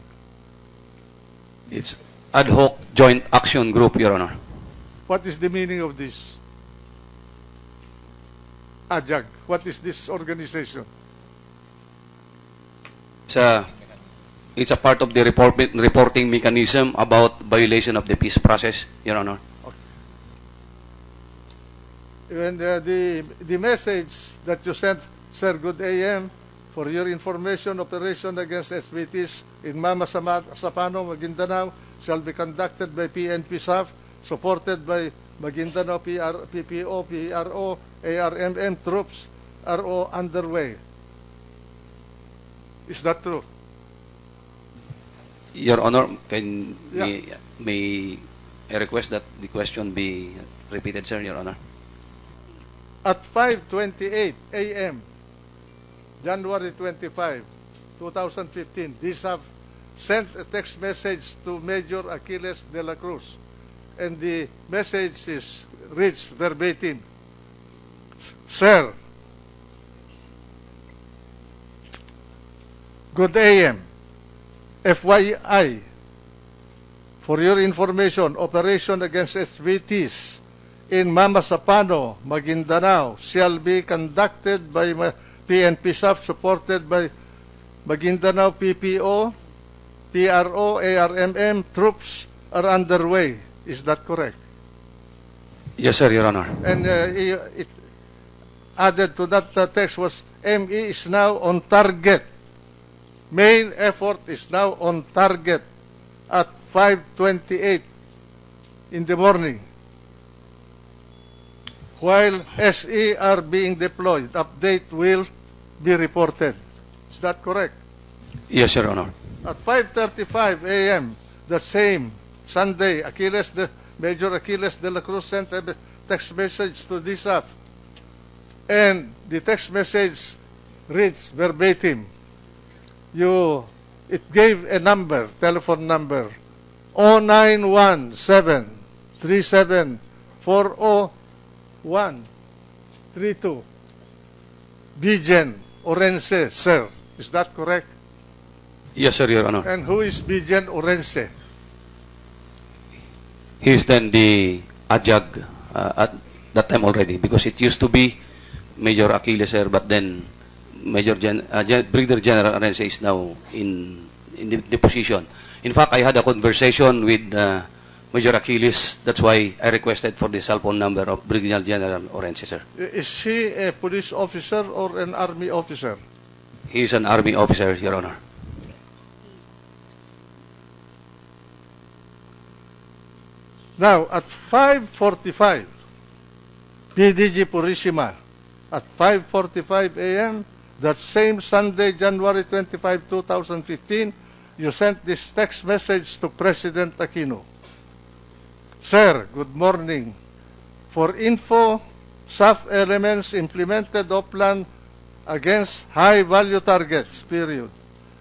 It's Ad Hoc Joint Action Group, Your Honor. What is the meaning of this AJAG? What is this organization? It's a part of the reporting mechanism about violation of the peace process, Your Honor. And the message that you sent, Sir, good AM, for your information, operation against SVTs in Mamasapano, Maguindanao, shall be conducted by PNP SAF, supported by Maguindanao PPO, PRO, ARMM troops are all underway. Is that true? Your Honor, may I request that the question be repeated, sir, Your Honor? At 5:28 a.m., January 25, 2015, DSAF sent a text message to Major Achilles de la Cruz, and the message reads verbatim, Sir, good AM, FYI, For your information, operation against SVTs in Mamasapano, Maguindanao shall be conducted by PNP staff supported by Maguindanao PPO, PRO, ARMM troops are underway. Is that correct? Yes, sir, Your Honor. And it added to that text was ME is now on target. Main effort is now on target at 5:28 in the morning. While SE are being deployed, update will be reported. Is that correct? Yes, Your Honor. At 5:35 a.m., the same Sunday, Major Achilles de la Cruz sent a text message to DSAF, and the text message reads verbatim. It gave a number, telephone number, 0917-3740-132. Bijen Orense, sir. Is that correct? Yes, sir, Your Honor. And who is Bijen Orense? He is then the adjunct at that time already, because it used to be Major Achilles, sir, but then Brigadier General Arense is now in the position. In fact, I had a conversation with Major Achilles. That's why I requested for the cell phone number of Brigadier General Arense, sir. Is he a police officer or an army officer? He is an army officer, Your Honor. Now, at 5:45, PDG Purisima, at 5:45 a.m., that same Sunday, January 25, 2015, you sent this text message to President Aquino. Sir, good morning. For info, SAF elements implemented plan against high-value targets, period.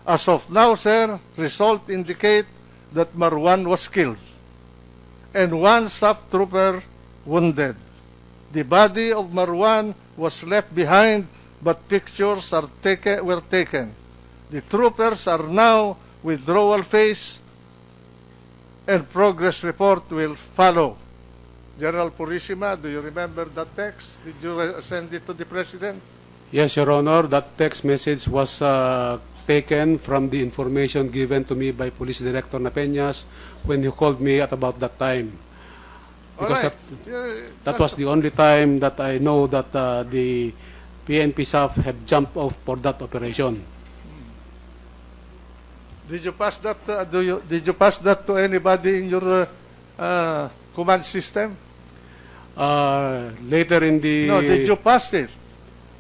As of now, sir, results indicate that Marwan was killed and one SAF trooper wounded. The body of Marwan was left behind, but pictures were taken. The troopers are now withdrawal phase, and progress report will follow. General Purisima, do you remember that text? Did you send it to the President? Yes, Your Honor. That text message was taken from the information given to me by Police Director Napeñas when he called me at about that time. Because that was the only time that I know that the PNP staff have jumped off for that operation. Did you pass that? Did you pass that to anybody in your command system? Later in the... No, did you pass it?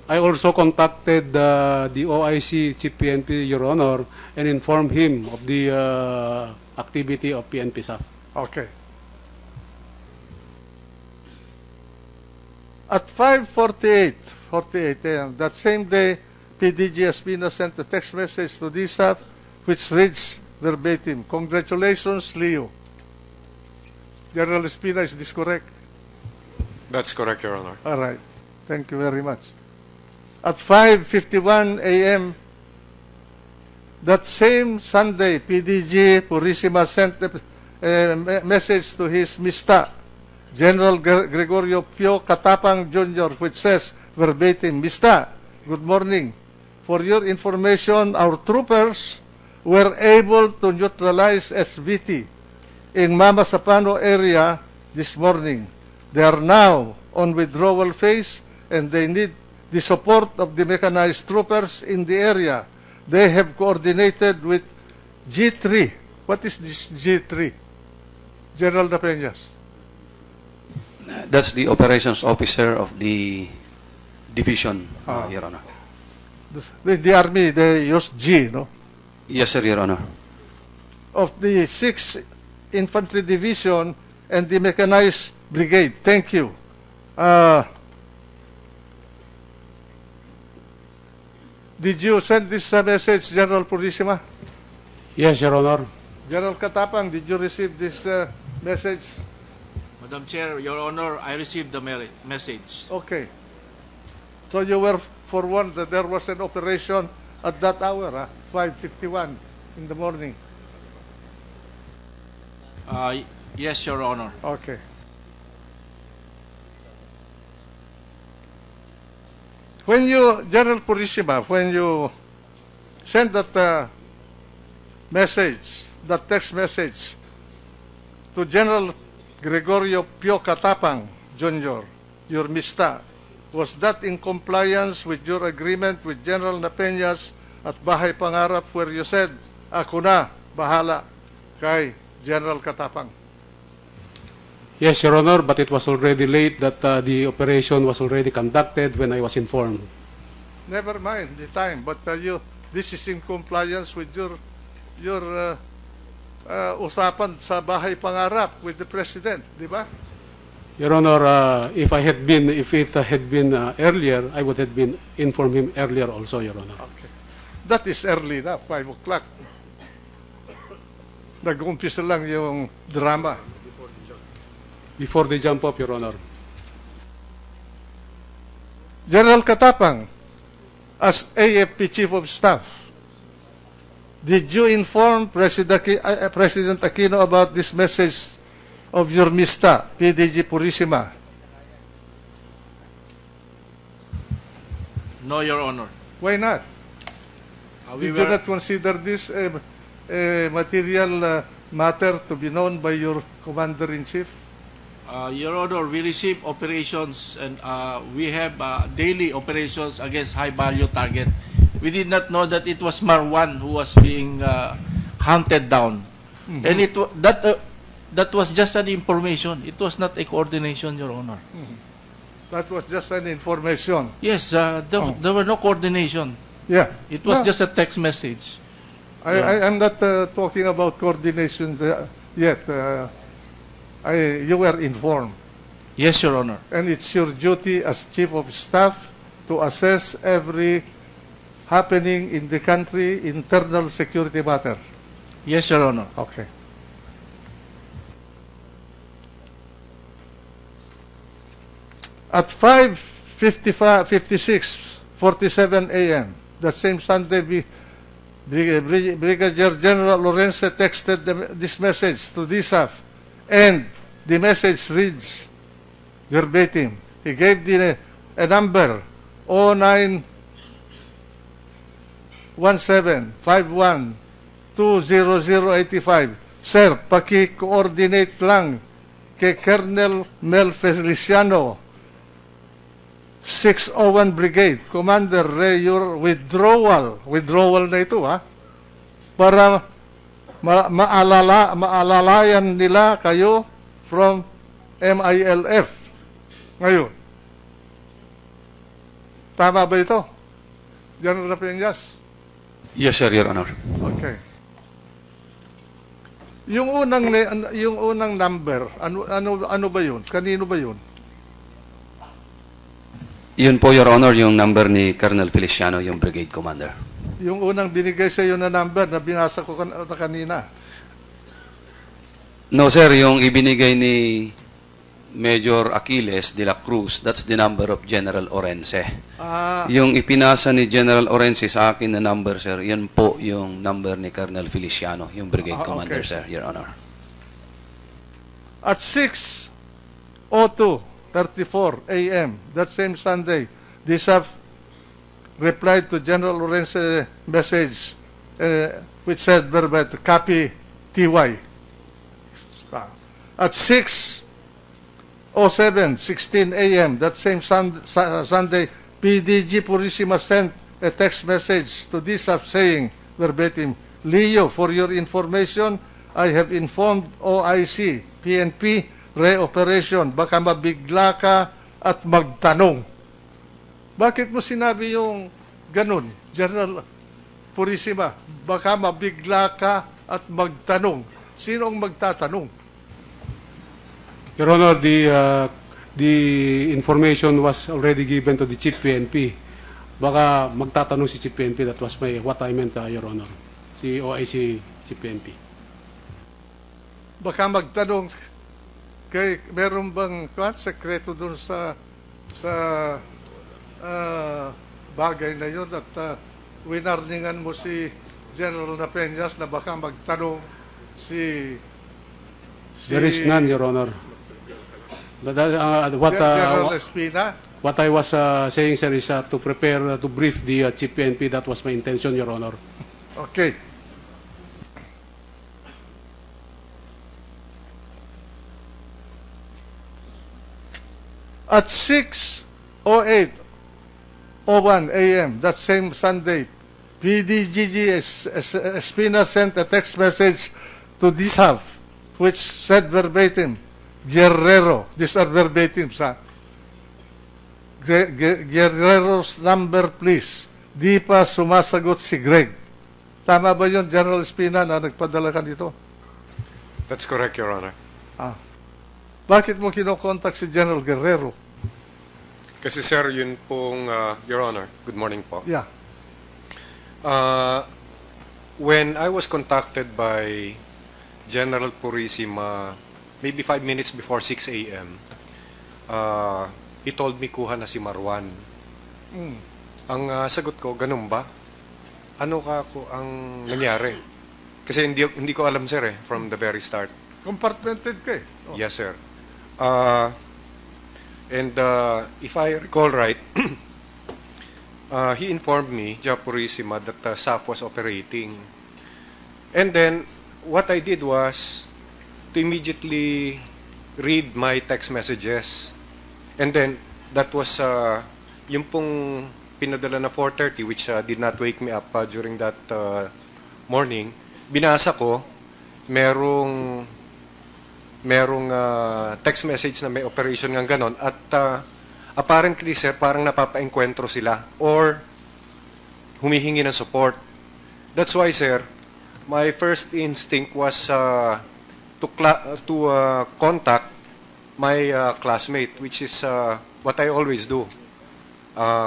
I also contacted the OIC Chief PNP, Your Honor, and informed him of the activity of PNP staff. Okay. At 5:48 a.m., that same day, PDG Espina sent a text message to DSAF which reads verbatim, "Congratulations, Leo." General Espina, is this correct? That's correct, Your Honor. All right. Thank you very much. At 5:51 a.m., that same Sunday, PDG Purisima sent a message to his Mista, General Gregorio Pio Catapang Jr., which says verbatim, "Mista, good morning. For your information, our troopers were able to neutralize SVT in Mamasapano area this morning. They are now on withdrawal phase and they need the support of the mechanized troopers in the area. They have coordinated with G3. What is this G3? General Napeñas. That's the operations officer of the division, Your Honor. The Army, they use G, no? Yes, sir, Your Honor. Of the 6th Infantry Division and the Mechanized Brigade. Thank you. Did you send this message, General Purisima? Yes, Your Honor. General Catapang, did you receive this message? Madam Chair, Your Honor, I received the message. Okay. So you were forewarned that there was an operation at that hour, 5:51 in the morning. Yes, Your Honor. Okay. When you, General Purisima, when you send that message, that text message to General Gregorio Pio Catapang, Jr., your mista, was that in compliance with your agreement with General Napeñas at Bahay Pangarap where you said, ako na, bahala kay General Catapang? Yes, Your Honor, but it was already late that the operation was already conducted when I was informed. Never mind the time, but this is in compliance with your usapan sa Bahay Pangarap with the President, di ba? Your Honor, if it had been earlier, I would have been informed him earlier also, Your Honor. Okay. That is early na, 5 o'clock. Nag-umpisa lang yung drama. Before they jump up, Your Honor. General Catapang, as AFP Chief of Staff, did you inform President Aquino about this message of your mista, PDG Purisima? No, Your Honor. Why not? We Did you not consider this a material matter to be known by your Commander-in-Chief? Your Honor, we receive operations and we have daily operations against high-value target. We did not know that it was Marwan who was being hunted down. Mm-hmm. And that was just an information. It was not a coordination, Your Honor. Mm-hmm. That was just an information. Yes, there were no coordination. Yeah. It was just a text message. I'm not talking about coordinations yet. You were informed. Yes, Your Honor. And it's your duty as Chief of Staff to assess every happening in the country, internal security matter. Yes, Your Honor. Okay. At 5:47 a.m., that same Sunday, Brigadier General Lorenzo texted this message to DSAF, and the message reads verbatim. He gave a number 0917-51-20085. Sir, paki-coordinate lang kay Colonel Mel Feliciano, 601 Brigade, Commander Ray, your withdrawal na ito, ha? Para maalalayan nila kayo from MILF. Ngayon, tama ba ito, General Rapiñas? Yes, sir, Your Honor. Okay. Yung unang number, ano ba yun? Kanino ba yun? Yun po, Your Honor, yung number ni Colonel Feliciano, yung brigade commander. Yung unang binigay sa iyo na number na binasa ko kanina. No, sir, yung ibinigay ni Major Aquiles de la Cruz, that's the number of General Orense. Yung ipinasa ni General Orense sa akin na number, sir, yun po yung number ni Colonel Feliciano, yung brigade commander, okay. Sir, Your Honor. At 6:34 a.m. that same Sunday, DSAF replied to General Lorenzo's message, which said verbatim, copy TY. At 6:16 a.m. that same Sunday, PDG Purisima sent a text message to DSAF saying verbatim, Leo, for your information, I have informed OIC, PNP, re-operation, baka mabigla ka at magtanong. Bakit mo sinabi yung ganun, General Purisima? Baka mabigla ka at magtanong. Sino ang magtatanong? Your Honor, the information was already given to the Chief PNP. Baka magtatanong si Chief PNP. That was what I meant, Your Honor. Si OIC Chief PNP. Baka magtanong kay meron bang sekreto doon sa bagay na yun at winarningan mo si General Napeñas na baka magtanong si There is none, Your Honor. But, General Espina? what I was saying, sir, is to prepare to brief the Chief PNP. That was my intention, Your Honor. Okay. At 6:01 a.m. that same Sunday, PDGG Espina sent a text message to DISAF which said verbatim, Guerrero, these are verbatim sa Guerrero's number please. Di pa sumasagot si Greg. Tama ba yun, General Espina, na nagpadala ka dito? That's correct, Your Honor. Bakit mo kinokontak si General Guerrero? Kasi sir, yun pong, Your Honor, good morning po. Yeah. When I was contacted by General Purisima, maybe 5 minutes before 6 a.m., he told me kuha na si Marwan. Ang sagot ko, ganun ba? Ano ang nangyari? Kasi hindi ko alam, sir, from the very start. Compartmented ka eh. Oh. Yes, sir. And if I recall right, he informed me, Purisima, that SAF was operating. And then, what I did was to immediately read my text messages. And then, that was yung pong pinadala na 4:30, which did not wake me up during that morning. Binasa ko, merong text message na may operation ng ganon. At apparently, sir, parang napapa-enkwentro sila or humihingi ng support. That's why, sir, my first instinct was to contact my classmate, which is what I always do.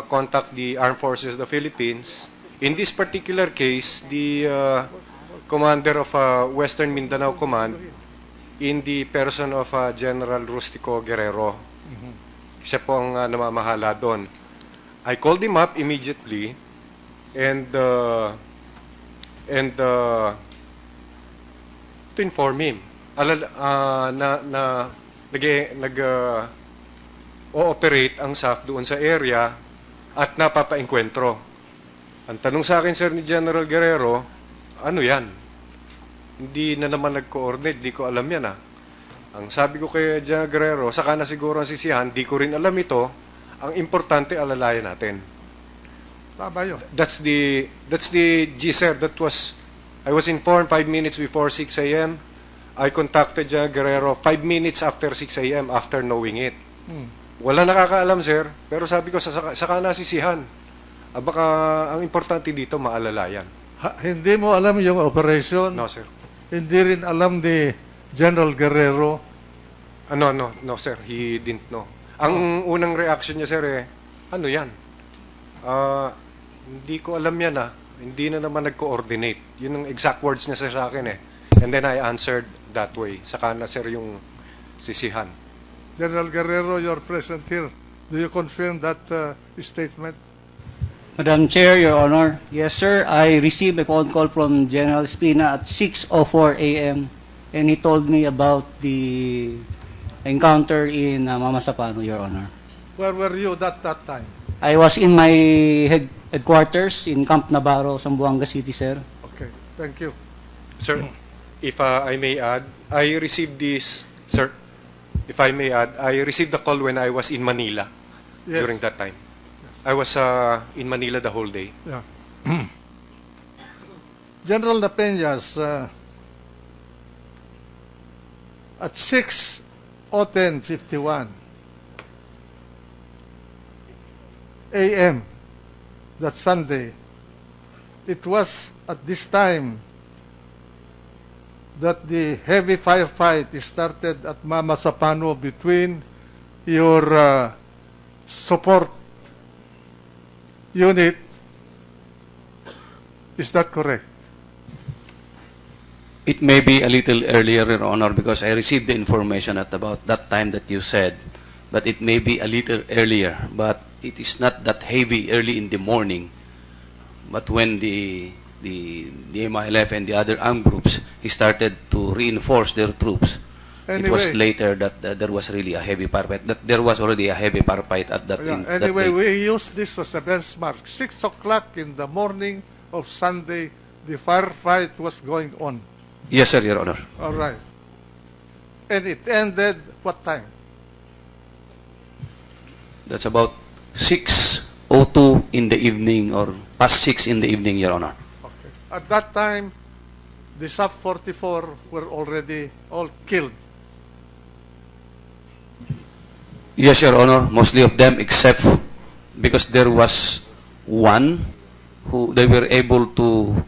Contact the Armed Forces of the Philippines. In this particular case, the commander of Western Mindanao Command, in the person of General Rustico Guerrero. Siya po ang namamahala doon. I called him up immediately and to inform him na nag-ooperate ang SAF doon sa area at napapa-enkwentro. Ang tanong sa akin, sir, ni General Guerrero, ano yan? Hindi na naman nag-coordinate, di ko alam yan Ang sabi ko kay General Guerrero, saka na siguro ang sisihan, di ko rin alam ito, ang importante alalayan natin. Tama yun. That's the G, sir. I was informed 5 minutes before 6 a.m. I contacted General Guerrero 5 minutes after 6 a.m. after knowing it. Wala nakakaalam, sir, pero sabi ko, saka na sisihan. Baka ang importante dito, maalalayan. Hindi mo alam yung operation? No, sir. Hindi rin alam ni General Guerrero? No, sir. He didn't know. Ang unang reaction niya, sir, ano yan? Hindi ko alam yan, Hindi na naman nag-coordinate. Yun ang exact words niya sa akin, And then I answered that way. Saka na, sir, yung sisihan. General Guerrero, you're present here. Do you confirm that statement? Madam Chair, Your Honor. Yes, sir. I received a phone call from General Espina at 6:04 a.m. and he told me about the encounter in Mamasapano, Your Honor. Where were you that time? I was in my headquarters in Camp Navarro, Zamboanga City, sir. Okay, thank you. Sir, if I may add, I received this, sir, if I may add, I received the call when I was in Manila during that time. I was in Manila the whole day. Yeah. General Napeñas, at 6:10:51 a.m. that Sunday, it was at this time that the heavy firefight started at Mamasapano between your support unit. Is that correct? It may be a little earlier, Your Honor, because I received the information at about that time that you said, but it may be a little earlier, but it is not that heavy early in the morning. But when the MILF and the other armed groups started to reinforce their troops, It was Anyway. later that there was really a heavy firefight. That there was already a heavy firefight at that. Yeah, that anyway, day. we use this as a benchmark. 6 o'clock in the morning of Sunday, the firefight was going on. Yes, sir, Your Honor. All right. And it ended what time? That's about 6:02 in the evening or past 6 in the evening, Your Honor. Okay. At that time, the sub-44 were already all killed. Yes, Your Honor. Mostly of them, except because there was one who they were able to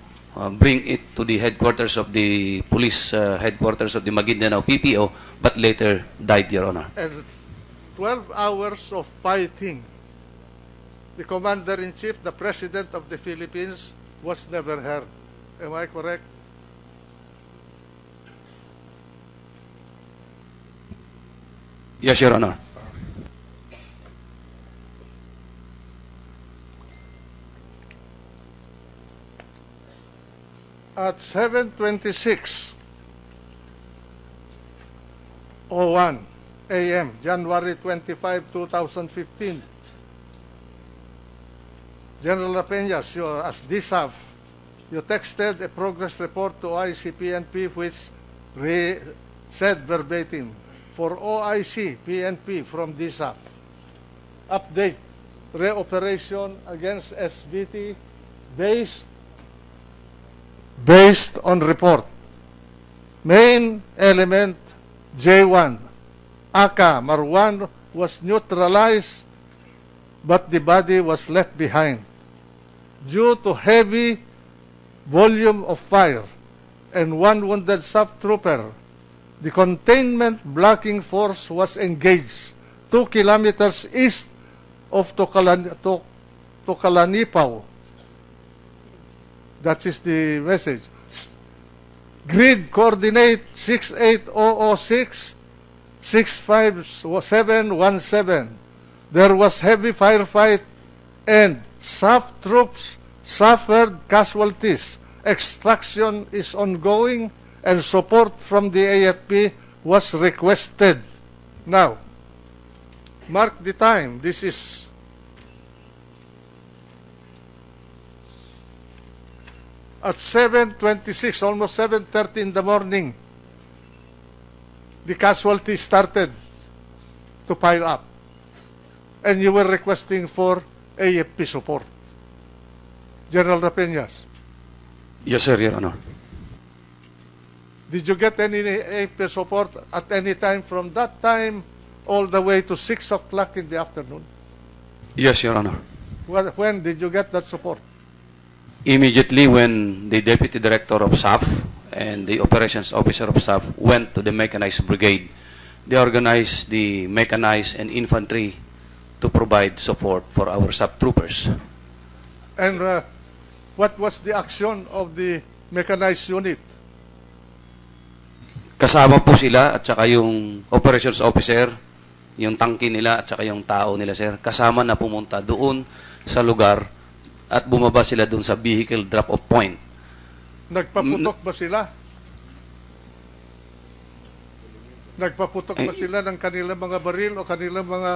bring it to the headquarters of the police headquarters of the Maguindanao PPO, but later died, Your Honor. And 12 hours of fighting. The Commander-in-Chief, the President of the Philippines, was never heard. Am I correct? Yes, Your Honor. At 7:26:01 a.m., January 25, 2015, General Peñas, you, as DSAF, you texted a progress report to OIC PNP which said verbatim, for OIC PNP from DSAF, update reoperation against SVT based on report. Main element J1, Aka Marwan was neutralized but the body was left behind. Due to heavy volume of fire and one wounded sub-trooper, the containment blocking force was engaged 2 kilometers east of Tokalanipaw. That is the message. Grid coordinate 68006 65717. There was heavy firefight and SAF troops suffered casualties. Extraction is ongoing and support from the AFP was requested. Now, mark the time. This is at 7:26, almost 7:30 in the morning. The casualties started to pile up. And you were requesting for AFP support. General Rapeñas, Yes, sir, Your Honor. did you get any AFP support at any time from that time all the way to 6 o'clock in the afternoon? Yes, Your Honor. When did you get that support? Immediately when the Deputy Director of SAF and the Operations Officer of SAF went to the Mechanized Brigade, they organized the mechanized and infantry to provide support for our sub-troopers. And what was the action of the mechanized unit? Kasama po sila at saka yung Operations Officer, yung tangke nila at saka yung tao nila, sir. Kasama na pumunta doon sa lugar at bumaba sila doon sa vehicle drop-off point. Nagpaputok ba sila? Nagpaputok ba sila ng kanilang mga baril o kanilang mga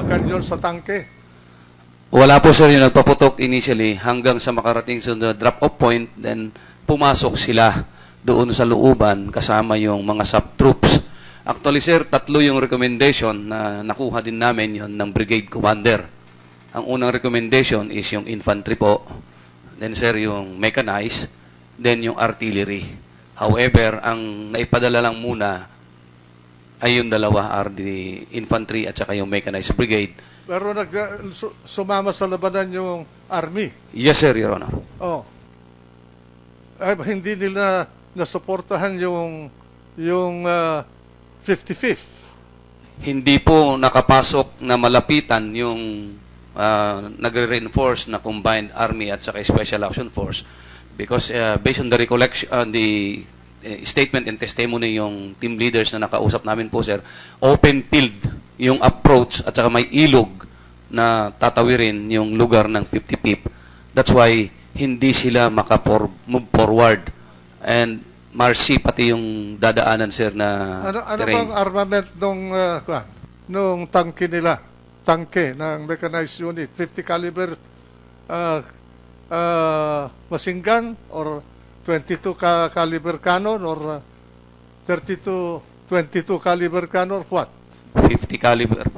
kanyon sa tangke? Wala po, sir, yung nagpaputok initially hanggang sa makarating sa drop-off point, then pumasok sila doon sa looban kasama yung mga sub-troops. Actually, sir, 3 yung recommendation na nakuha din namin yon ng brigade commander. Ang unang recommendation is yung infantry po, then, sir, yung mechanized, then yung artillery. However, ang naipadala lang muna ay yung dalawa, are the infantry at saka yung mechanized brigade. Pero sumama sa labanan yung army. Yes, sir, Your Honor. Oh. Ay, hindi nila nasuportahan yung 55th. Hindi po nakapasok na malapitan yung nagre-reinforce na combined army at saka special action force because based on the recollection, the statement and testimony yung team leaders na nakausap namin po, sir, open field yung approach at saka may ilog na tatawirin yung lugar ng 55th. That's why hindi sila move forward. And Marcy, pati yung dadaanan, sir, na Ano terrain. bang armament nung tangke nila? Tangke ng mechanized unit, 50 caliber machine gun or 22 caliber cannon or 22 caliber cannon, what? 50 caliber.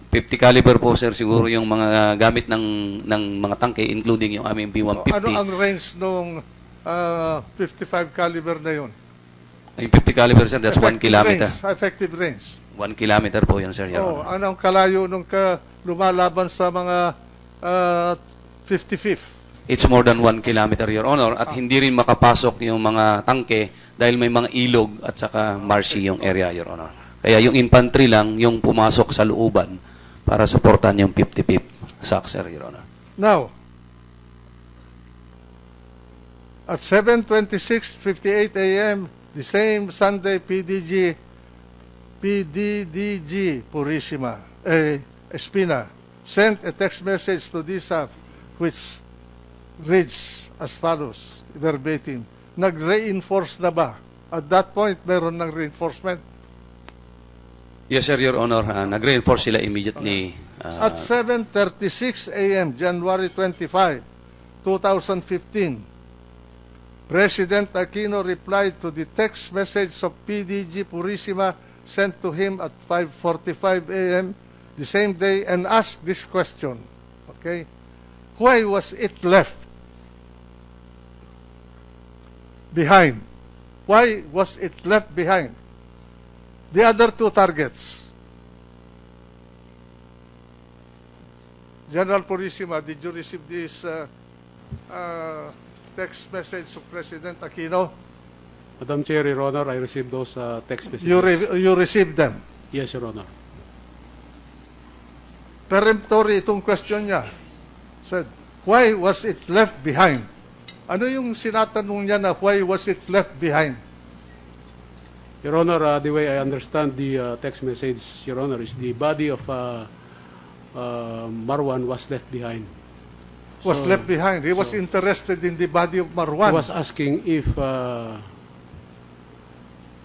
50 caliber po, sir, siguro yung mga gamit ng mga tangke, including yung aming B-150. Ano ang range nung 55 caliber na yun? Yung 50 caliber, sir, that's 1 kilometer. Effective range. 1 kilometer po yun, sir, Your Honor. Anong kalayo nung lumalaban sa mga 55th? It's more than 1 kilometer, Your Honor, at hindi rin makapasok yung mga tangke dahil may mga ilog at saka marshy yung area, Your Honor. Kaya yung infantry lang yung pumasok sa looban para suportan yung 55th SAC, sir, Your Honor. Now, at 7:26:58 a.m., the same Sunday, PDDG Purisima, Espina, sent a text message to DSAF which reads as follows, verbatim, nag-reinforce na ba? At that point, meron ng reinforcement? Yes, sir, Your Honor. Nag-reinforce sila immediately. At 7:36 a.m., January 25, 2015, President Aquino replied to the text message of PDG Purisima sent to him at 5:45 a.m. the same day and asked this question, okay? Why was it left behind? Why was it left behind? The other two targets. General Purisima, did you receive this text message of President Aquino? Madam Chair, Your Honor, I received those text messages. You received them? Yes, Your Honor. Peremptory itong question niya. Said, why was it left behind? Ano yung sinatanong niya na why was it left behind? Your Honor, the way I understand the text message, Your Honor, is the body of Marwan was left behind. Was left behind. He was interested in the body of Marwan. He was asking if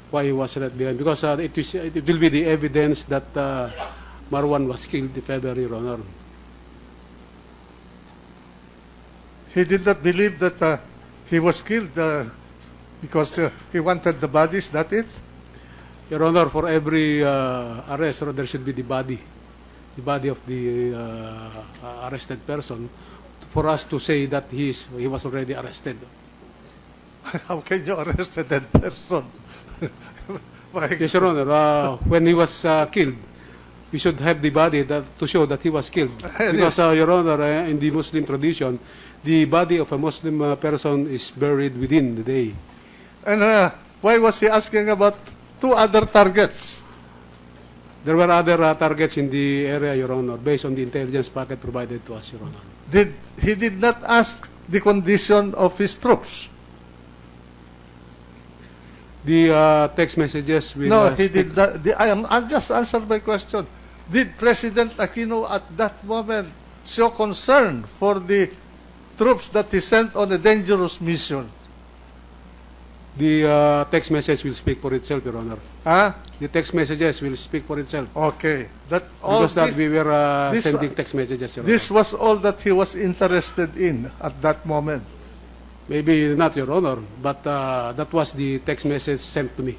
why he was left behind because it will be the evidence that Marwan was killed in February, Your Honor. He did not believe that he was killed because he wanted the bodies, that it? Your Honor, for every arrest, there should be the body of the arrested person, for us to say that he was already arrested. How can you arrest a dead person? Yes, Your Honor. When he was killed, we should have the body to show that he was killed. Because, Your Honor, in the Muslim tradition, the body of a Muslim person is buried within the day. And why was he asking about two other targets? There were other targets in the area, Your Honor, based on the intelligence packet provided to us, Your Honor. He did not ask the condition of his troops? The text messages will... No, he did not. I'll just answer my question. Did President Aquino at that moment show concern for the troops that he sent on a dangerous mission? The text message will speak for itself, Your Honor. The text messages will speak for itself. Okay. Because we were sending text messages, Your Honor. This was all that he was interested in at that moment. Maybe not, Your Honor, but that was the text message sent to me.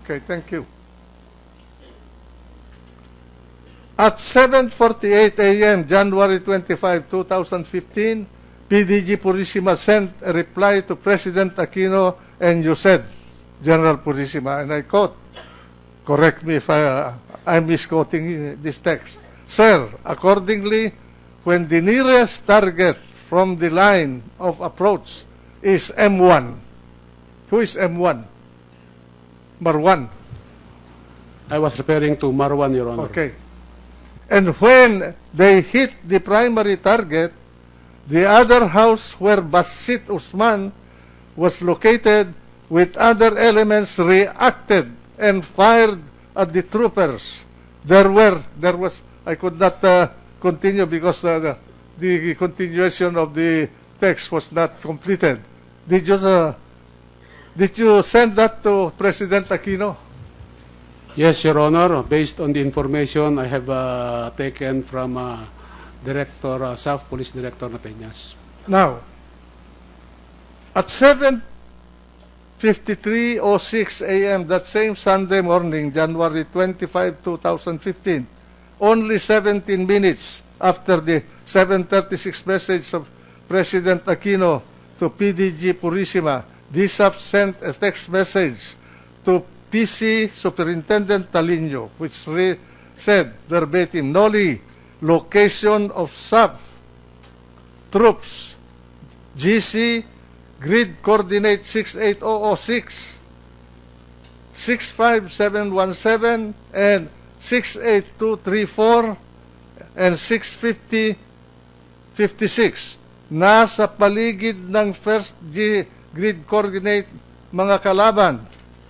Okay, thank you. At 7:48 a.m., January 25, 2015, PDG Purisima sent a reply to President Aquino, and you said, General Purisima, and I quote, correct me if I'm misquoting this text. Sir, accordingly, when the nearest target from the line of approach is M1. Who is M1? Marwan. I was referring to Marwan, Your Honor. Okay. And when they hit the primary target, the other house where Basit Usman was located with other elements reacted and fired at the troopers. I could not continue because the continuation of the text was not completed. Did you Did you send that to President Aquino? Yes, Your Honor. Based on the information I have taken from Director, South Police Director Napeñas. Now, at 7:53:06 a.m. that same Sunday morning, January 25, 2015, only 17 minutes after the 7:36 message of President Aquino to PDG Purisima, DSAP sent a text message to PC Superintendent Talino, which said verbatim, Noli, location of SAP troops, GC, grid coordinate 68006, 65717, and 68234, and 65056. Nasa paligid ng first grid coordinate mga kalaban,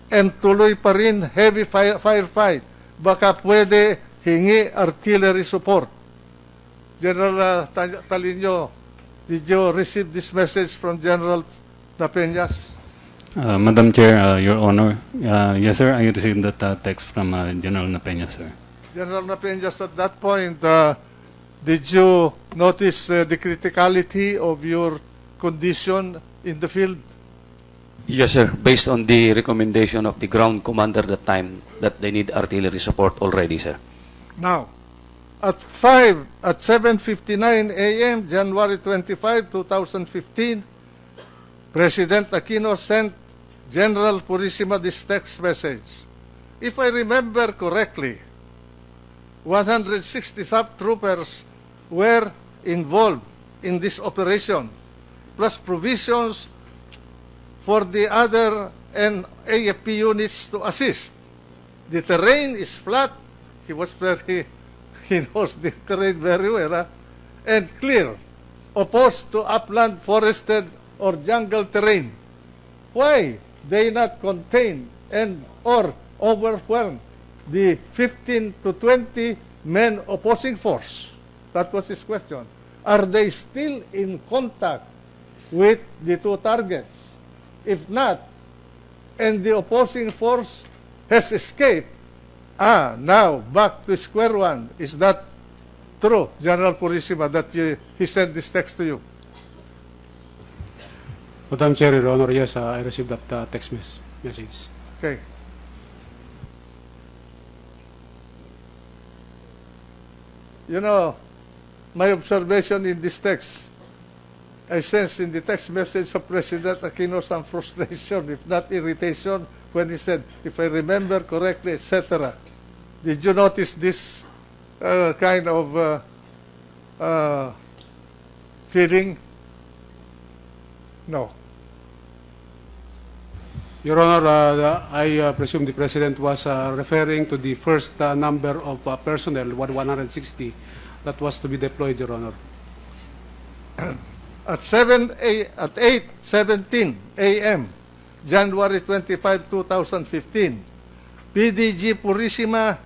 and tuloy pa rin heavy firefight. Baka pwede hingi artillery support. General Talino, did you receive this message from General Napeñas? Madam Chair, Your Honor, yes sir, I received that text from General Napeñas, sir. General Napeñas, at that point, did you notice the criticality of your condition in the field? Yes, sir. Based on the recommendation of the ground commander at the time that they need artillery support already, sir. Now, at 7:59 a.m., January 25, 2015, President Aquino sent General Purisima this text message. If I remember correctly, 160 sub-troopers were involved in this operation, plus provisions for the other and AFP units to assist. The terrain is flat. He knows the terrain very well, and clear, opposed to upland, forested, or jungle terrain. Why they not contain and or overwhelm the 15 to 20 men opposing force? That was his question. Are they still in contact with the two targets? If not, and the opposing force has escaped, now back to square one. Is that true, General Purisima, that he sent this text to you? Madam Chair, Your Honor, yes, I received that text message. Okay. You know, my observation in this text, I sense in the text message of President Aquino some frustration, if not irritation, when he said, if I remember correctly, etc. Did you notice this kind of feeling? No. Your Honor, I presume the President was referring to the first number of personnel, 160, that was to be deployed, Your Honor. At 8:17 a.m., January 25, 2015, PDG Purisima,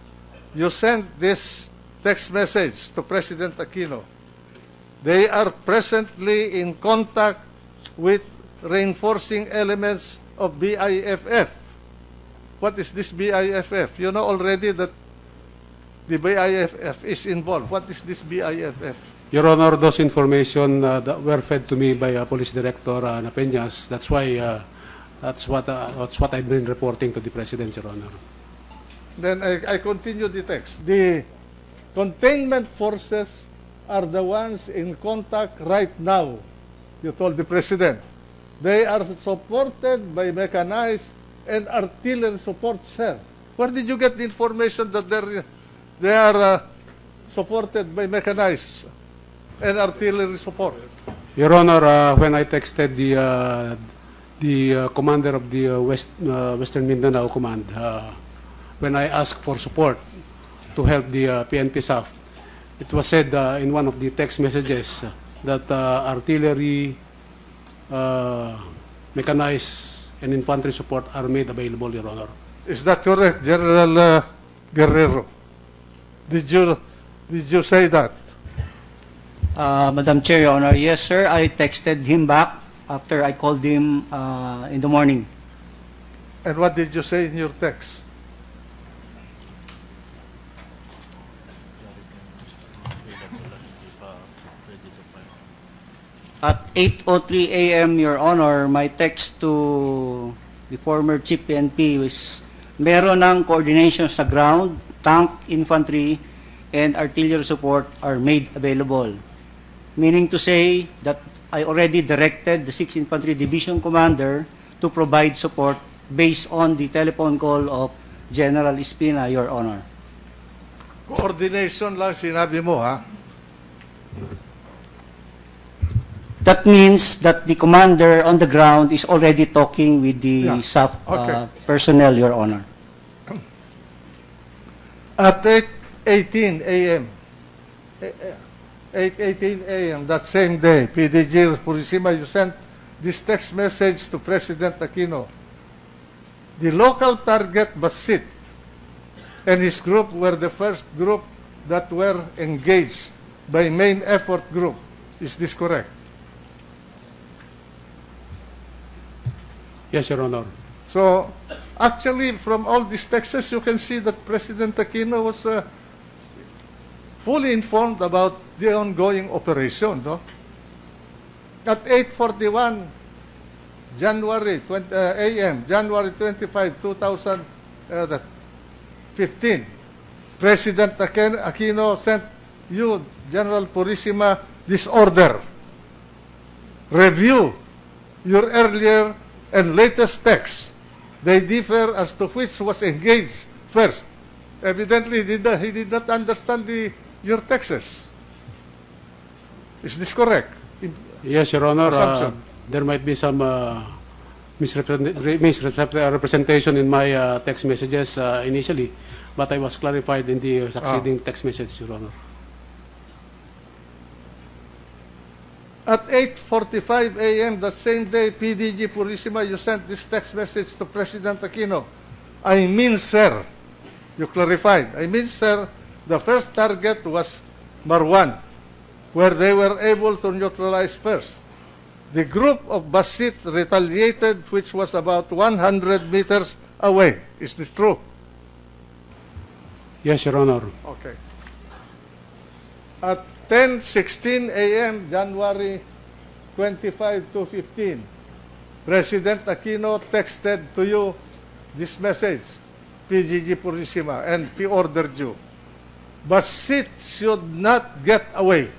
you sent this text message to President Aquino. They are presently in contact with reinforcing elements of BIFF. What is this BIFF? You know already that the BIFF is involved. What is this BIFF? Your Honor, those information that were fed to me by Police Director Napeñas. That's why that's what I've been reporting to the President, Your Honor. Then I continue the text. The containment forces are the ones in contact right now, you told the President. They are supported by mechanized and artillery support, sir. Where did you get the information that they are supported by mechanized and artillery support? Your Honor, when I texted the commander of the Western Mindanao Command, when I asked for support to help the PNP South, it was said in one of the text messages that artillery, mechanized, and infantry support are made available, Your Honor. Is that correct, General Guerrero? Did you say that? Madam Chair, Your Honor, yes sir, I texted him back after I called him in the morning. And what did you say in your text? At 8:03 a.m., Your Honor, my text to the former Chief PNP was meron ng coordination sa ground, tank, infantry, and artillery support are made available. Meaning to say that I already directed the 6th Infantry Division Commander to provide support based on the telephone call of General Espina, Your Honor. Coordination lang sinabi mo, ha? That means that the commander on the ground is already talking with the SAF personnel, Your Honor. At 8:18 a.m., 8:18 a.m. that same day, PDG Purisima, you sent this text message to President Aquino. The local target Basit and his group were the first group that were engaged by main effort group. Is this correct? Yes, Your Honor. So, actually, from all these texts, you can see that President Aquino was fully informed about the ongoing operation. No? At 8:41 January 20, a.m., January 25, 2015, President Aquino sent you, General Purisima, this order. Review your earlier and latest texts. They differ as to which was engaged first. Evidently, he did not understand your texts. Is this correct? Yes, Your Honor. Assumption. There might be some misrepresentation in my text messages initially, but I was clarified in the succeeding text message, Your Honor. At 8:45 a.m. that same day, PDG Purisima, you sent this text message to President Aquino. I mean, sir, you clarified. I mean, sir, the first target was Marwan, where they were able to neutralize first. The group of Basit retaliated, which was about 100 meters away. Is this true? Yes, Your Honor. Okay. At 10:16 a.m., January 25 to 15, President Aquino texted to you this message, PGG Purisima, and he ordered you. Basit should not get away.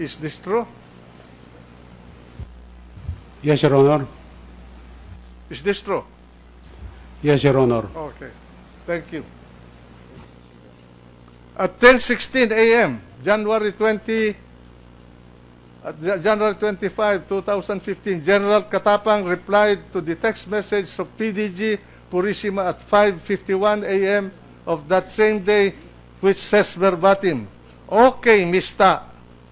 Is this true? Yes, Your Honor. Is this true? Yes, Your Honor. Okay. Thank you. At 10:16 a.m., January 25, 2015, General Catapang replied to the text message of PDG Purisima at 5:51 a.m. of that same day, which says verbatim, "Okay, Mista,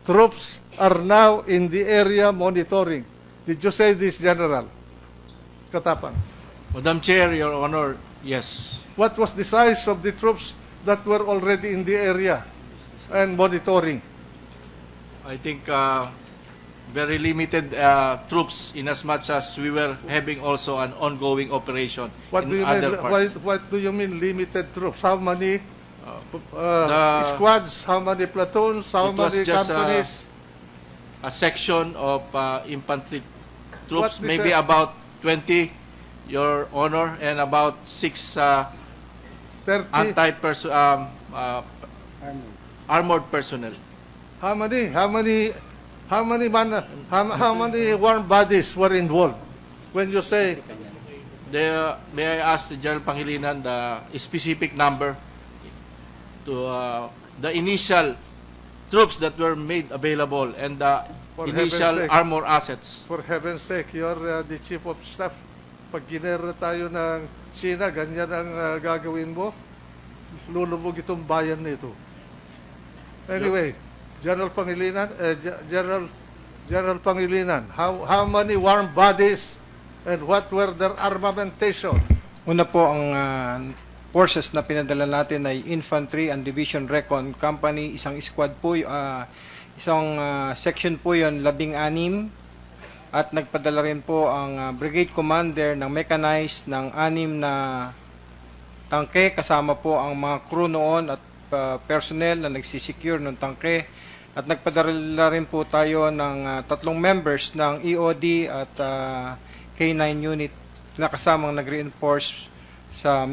troops are now in the area monitoring." Did you say this, General Catapang? Madam Chair, Your Honor, yes. What was the size of the troops that were already in the area and monitoring? I think very limited troops, in as much as we were having also an ongoing operation What do in you other mean? parts. What do you mean limited troops? How many the- squads? How many platoons? How It was many just, companies? A section of infantry troops, What is maybe a- about 20, Your Honor, and about 6 30? armored personnel. How many? How many warm bodies were involved? When you say May I ask the General Pangilinan the specific number to the initial troops that were made available and the For initial heaven's sake. armor assets? For heaven's sake, you're the chief of staff. Pag ginera tayo ng China, ganyan ang gagawin mo, lulubog itong bayan nito. Anyway, General Pangilinan, General Pangilinan, how many warm bodies and what were their armamentation? Una po, ang forces na pinadala natin ay Infantry and Division Recon Company, isang squad po, isang section po yon, 16, at nagpadala rin po ang brigade commander ng mechanized ng 6 na tangke, kasama po ang mga crew noon at personnel na nagsisecure ng tangke, at nagpadala rin po tayo ng 3 members ng EOD at K9 unit na kasamang nag-reinforce sa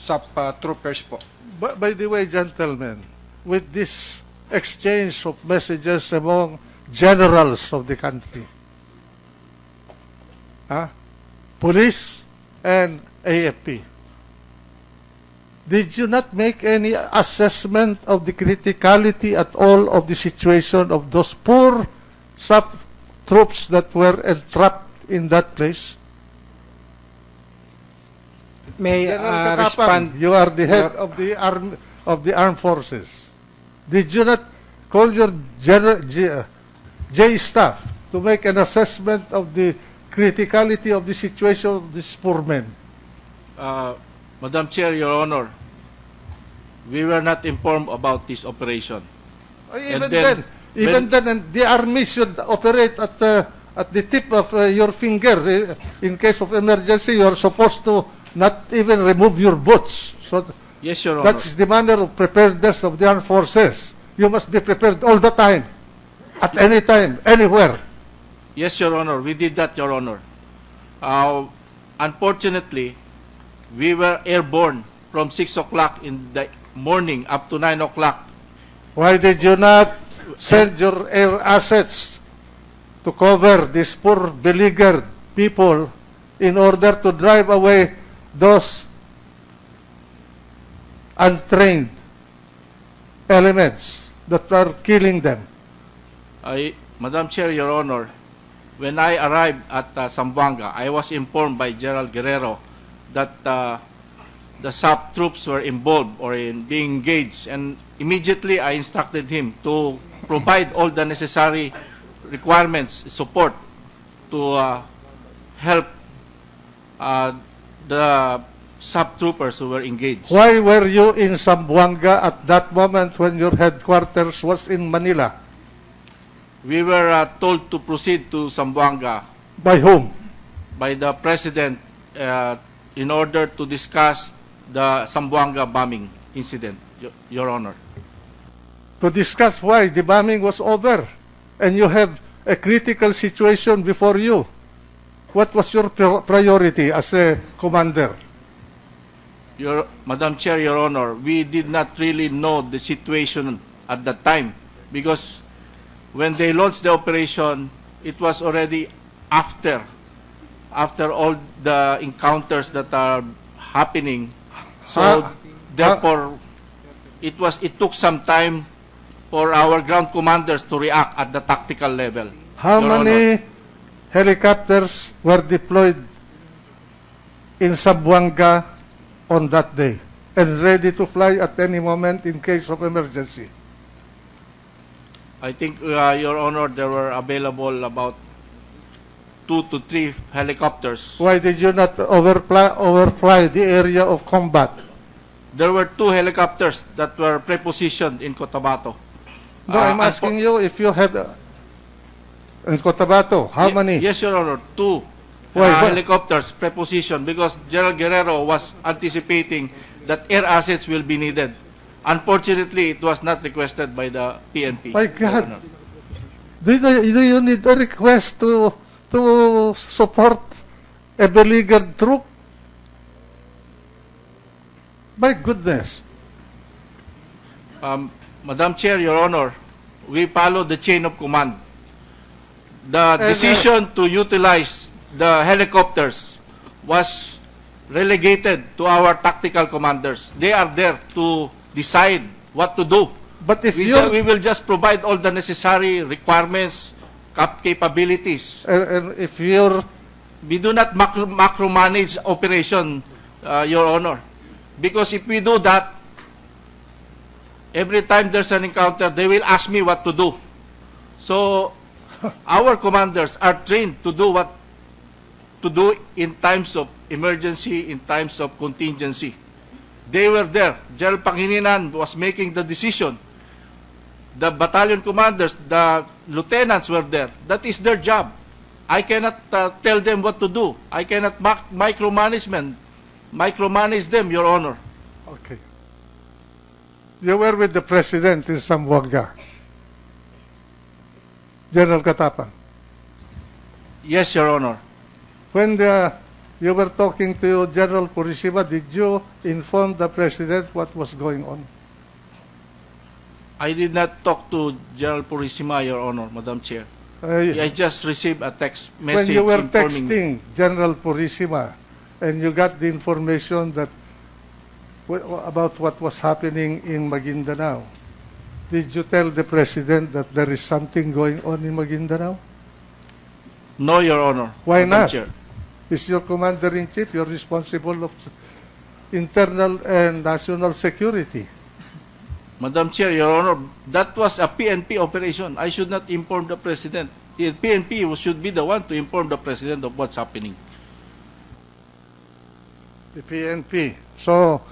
SAP troopers po. By the way, gentlemen, with this exchange of messages among generals of the country, police and AFP, did you not make any assessment of the criticality at all of the situation of those poor SAP troops that were entrapped in that place? May General Catapang, respond. you are the head of the armed forces. Did you not call your J staff to make an assessment of the criticality of the situation of these poor men? Madam Chair, Your Honor, we were not informed about this operation. Even then, and the army should operate at the tip of your finger. In case of emergency, you are supposed to not even remove your boots. So yes, Your Honor. that's the manner of preparedness of the armed forces. You must be prepared all the time, at any time, anywhere. Yes, Your Honor, we did that, Your Honor. Unfortunately, we were airborne from 6 o'clock in the morning up to 9 o'clock. Why did you not send your air assets to cover these poor beleaguered people in order to drive away those untrained elements that are killing them? Madam Chair, Your Honor, when I arrived at Zamboanga, I was informed by General Guerrero that the SAP troops were involved or being engaged, and immediately I instructed him to provide all the necessary requirements, support to help the SAP troopers who were engaged. Why were you in Zamboanga at that moment when your headquarters was in Manila? We were told to proceed to Zamboanga. By whom? By the President in order to discuss the Zamboanga bombing incident, Your Honor. To discuss why the bombing was over and you have a critical situation before you. What was your priority as a commander? Madam Chair, Your Honor, we did not really know the situation at that time because when they launched the operation, it was already after all the encounters that are happening. So therefore, it took some time for our ground commanders to react at the tactical level. How Your many Honor. helicopters were deployed in Zamboanga on that day and ready to fly at any moment in case of emergency? I think, Your Honor, there were available about 2 to 3 helicopters. Why did you not overfly the area of combat? There were 2 helicopters that were prepositioned in Cotabato. No, I'm asking you if you have in Cotabato, how many? Yes, Your Honor, 2 Why? helicopters prepositioned because General Guerrero was anticipating that air assets will be needed. Unfortunately, it was not requested by the PNP. My God. Do you need a request to support a beleaguered troop? My goodness. Madam Chair, Your Honor, we follow the chain of command. The decision to utilize the helicopters was relegated to our tactical commanders. They are there to decide what to do. But if we will just provide all the necessary requirements, capabilities. And if we do not macro manage operation, Your Honor, because if we do that, every time there's an encounter, they will ask me what to do. So our commanders are trained to do what to do in times of emergency, in times of contingency. They were there. General Pangilinan was making the decision. The battalion commanders, the lieutenants were there. That is their job. I cannot tell them what to do. I cannot micromanage them, Your Honor. Okay. You were with the President in Zamboanga. General Catapang. Yes, Your Honor. When you were talking to General Purisima, did you inform the President what was going on? I did not talk to General Purisima, Your Honor, Madam Chair. I just received a text message when you were informing texting General Purisima and you got the information that about what was happening in Maguindanao, did you tell the President that there is something going on in Maguindanao? No, Your Honor. Why Madam not? Chair. Is your Commander-in-Chief, you're responsible of internal and national security. Madam Chair, Your Honor, that was a PNP operation. I should not inform the President. The PNP should be the one to inform the President of what's happening. The PNP. So,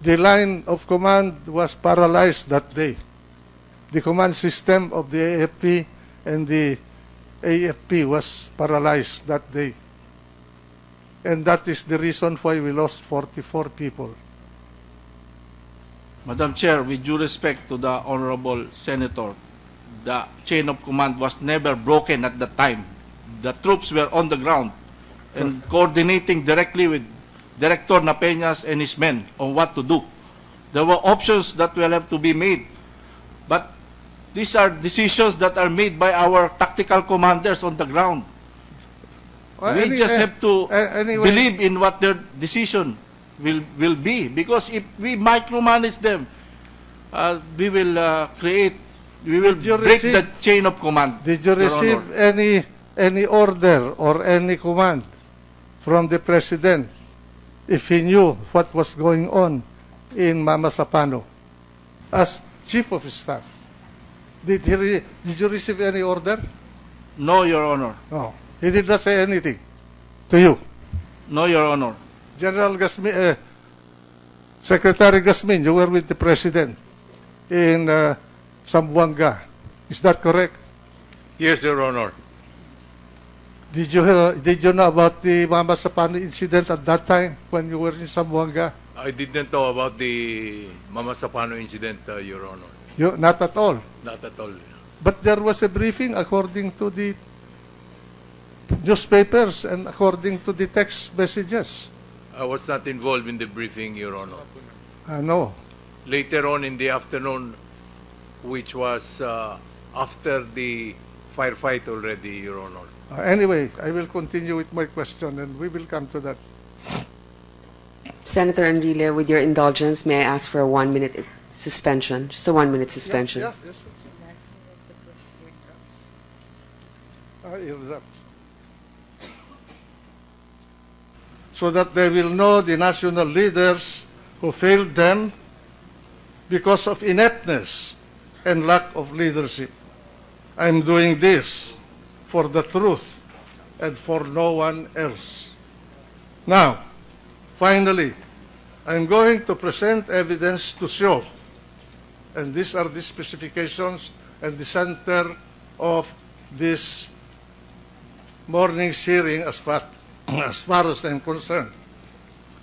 the line of command was paralyzed that day. The command system of the AFP and the AFP was paralyzed that day. And that is the reason why we lost 44 people. Madam Chair, with due respect to the Honorable Senator, the chain of command was never broken at that time. The troops were on the ground and coordinating directly with Director Napeñas and his men on what to do. There were options that will have to be made. But these are decisions that are made by our tactical commanders on the ground. We just have to believe in what their decision will be, because if we micromanage them, we will break the chain of command. Did you receive any order or any command from the President if he knew what was going on in Mamasapano as Chief of Staff? Did you receive any order? No, Your Honor. No. He did not say anything to you? No, Your Honor. General Gasmin, Secretary Gasmin, you were with the President in Zamboanga. Is that correct? Yes, Your Honor. Did you know about the Mamasapano incident at that time when you were in Zamboanga? I didn't know about the Mamasapano incident, Your Honor. Not at all? Not at all. But there was a briefing according to the newspapers and according to the text messages. I was not involved in the briefing, Your Honor. No. Later on in the afternoon, which was after the firefight already, Your Honor. Anyway, I will continue with my question and we will come to that. Senator Enrile, with your indulgence, may I ask for a 1-minute suspension? Just a 1-minute suspension. Yeah, yes. So that they will know the national leaders who failed them because of ineptness and lack of leadership. I'm doing this for the truth and for no one else. Now, finally, I'm going to present evidence to show, and these are the specifications and the center of this morning's hearing as far as I'm concerned.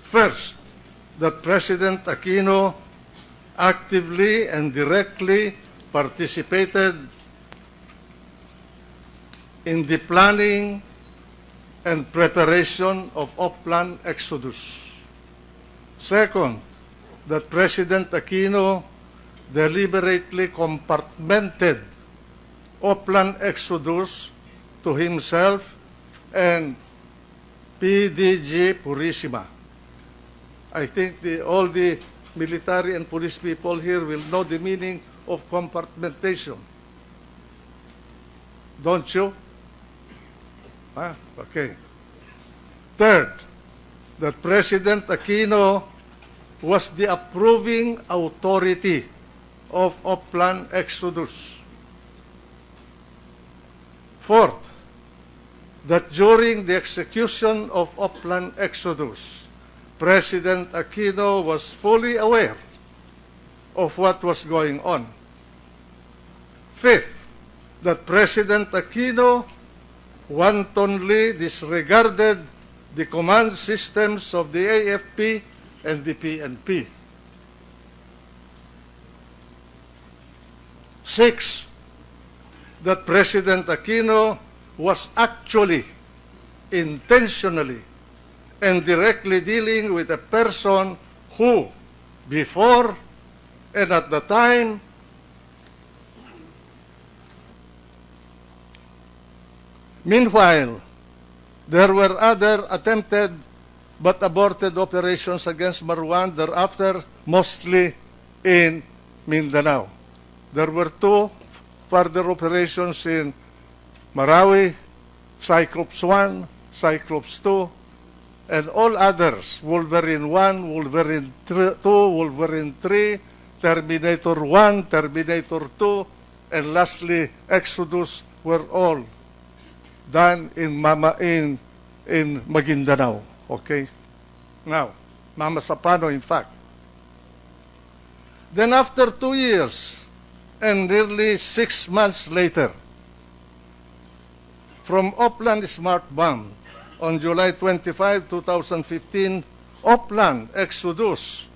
First, that President Aquino actively and directly participated in the planning and preparation of Oplan Exodus. Second, that President Aquino deliberately compartmented Oplan Exodus to himself and PDG Purisima. I think all the military and police people here will know the meaning of compartmentation. Don't you? Okay. Third, that President Aquino was the approving authority of Oplan Exodus. Fourth, that during the execution of Oplan Exodus, President Aquino was fully aware of what was going on. Fifth, that President Aquino wantonly disregarded the command systems of the AFP and the PNP. 6, that President Aquino was actually, intentionally, and directly dealing with a person who, before and at the time, meanwhile, there were other attempted but aborted operations against Marwan thereafter, mostly in Mindanao. There were 2 further operations in Marawi, Cyclops 1, Cyclops 2, and all others, Wolverine 1, Wolverine 2, Wolverine 3, Terminator 1, Terminator 2, and lastly, Exodus, were all done in Maguindanao. Okay? Now, Mamasapano, in fact. Then after 2 years and nearly 6 months later, from Opland Smart Bomb on July 25, 2015, Opland Exodus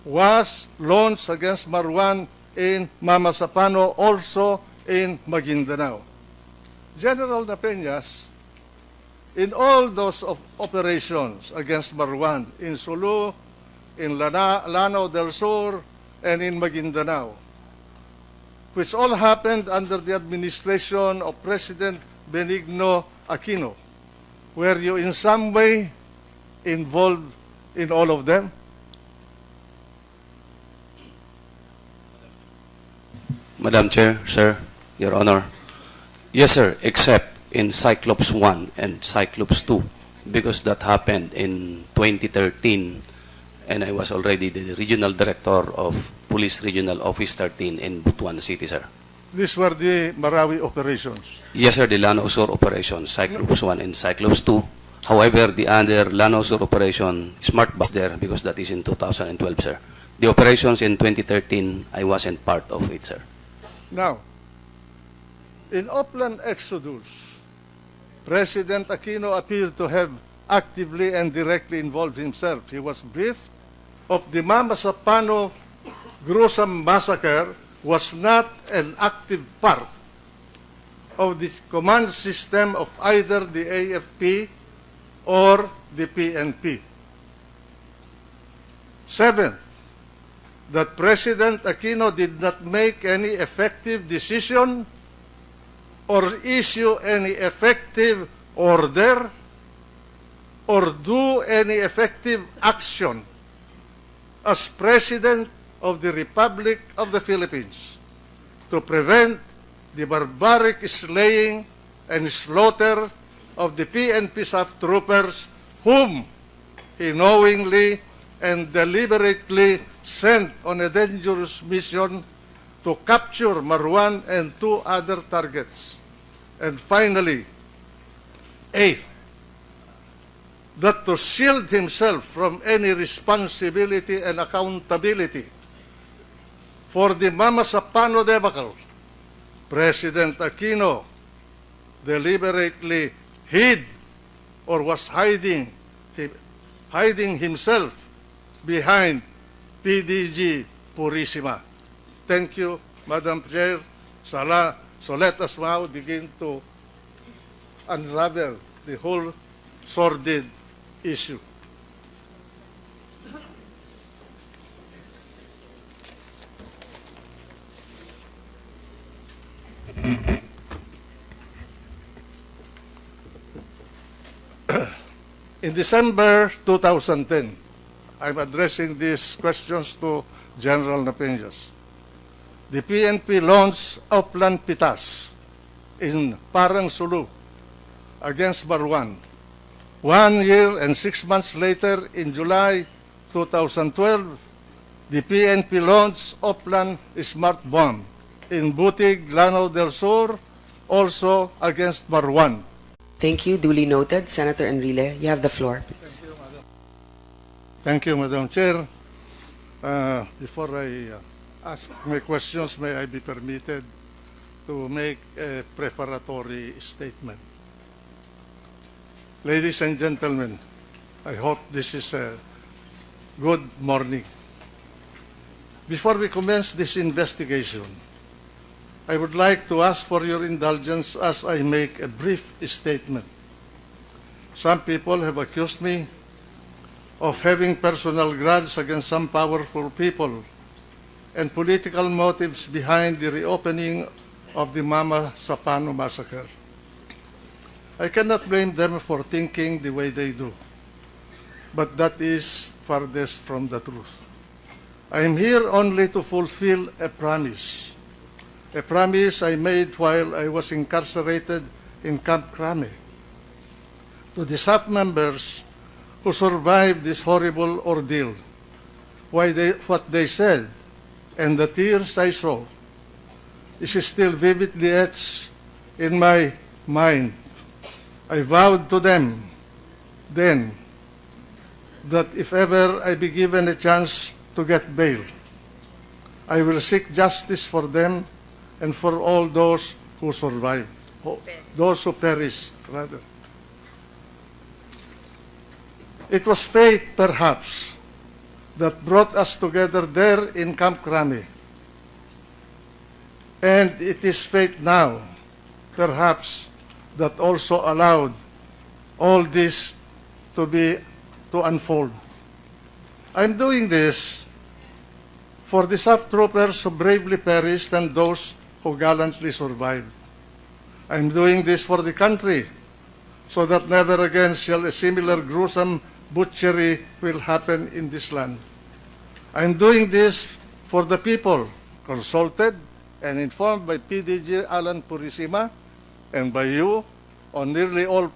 was launched against Marwan in Mamasapano, also in Maguindanao. General Napeñas, in all those operations against Marwan, in Sulu, in Lanao del Sur, and in Maguindanao, which all happened under the administration of President Benigno Aquino, were you in some way involved in all of them? Madam Chair, sir, Your Honor. Yes, sir, except in Cyclops 1 and Cyclops 2, because that happened in 2013, and I was already the regional director of Police Regional Office 13 in Butuan City, sir. These were the Marawi operations. Yes, sir, the Lanao Sur operation, Cyclops 1 and Cyclops 2. However, the other Lanao Sur operation, Smart Bus there, because that is in 2012, sir. The operations in 2013, I wasn't part of it, sir. Now, in Opland Exodus, President Aquino appeared to have actively and directly involved himself. He was briefed of the Mamasapano gruesome massacre, was not an active part of the command system of either the AFP or the PNP. 7, that President Aquino did not make any effective decision or issue any effective order or do any effective action as President of the Republic of the Philippines to prevent the barbaric slaying and slaughter of the PNP SAF troopers whom he knowingly and deliberately sent on a dangerous mission to capture Marwan and 2 other targets. And finally, 8, that to shield himself from any responsibility and accountability for the Mamasapano debacle, President Aquino deliberately hid or was hiding himself behind PDG Purisima. Thank you, Madam Chair. So let us now begin to unravel the whole sordid issue. In December 2010, I'm addressing these questions to General Napeñas. The PNP launched Oplan Pitas in Parang Sulu against Marwan. 1 year and 6 months later, in July 2012, the PNP launched Oplan Smart Bomb in Butig, Lanao del Sur, also against Marwan. Thank you. Duly noted. Senator Enrile, you have the floor, please. Thank you, Madam Chair. Before I ask my questions, may I be permitted to make a prefatory statement? Ladies and gentlemen, I hope this is a good morning. Before we commence this investigation, I would like to ask for your indulgence as I make a brief statement. Some people have accused me of having personal grudge against some powerful people and political motives behind the reopening of the Mamasapano massacre. I cannot blame them for thinking the way they do, but that is farthest from the truth. I am here only to fulfill a promise I made while I was incarcerated in Camp Crame. To the staff members who survived this horrible ordeal, what they said and the tears I saw is still vividly etched in my mind. I vowed to them then that if ever I be given a chance to get bail, I will seek justice for them and for all those who survived, those who perished, rather. It was fate, perhaps, that brought us together there in Camp Crame. And it is fate now, perhaps, that also allowed all this to unfold. I'm doing this for the staff troopers who bravely perished and those who gallantly survived. I'm doing this for the country, so that never again shall a similar gruesome butchery will happen in this land. I'm doing this for the people, consulted and informed by PDG Allan Purisima and by you on nearly all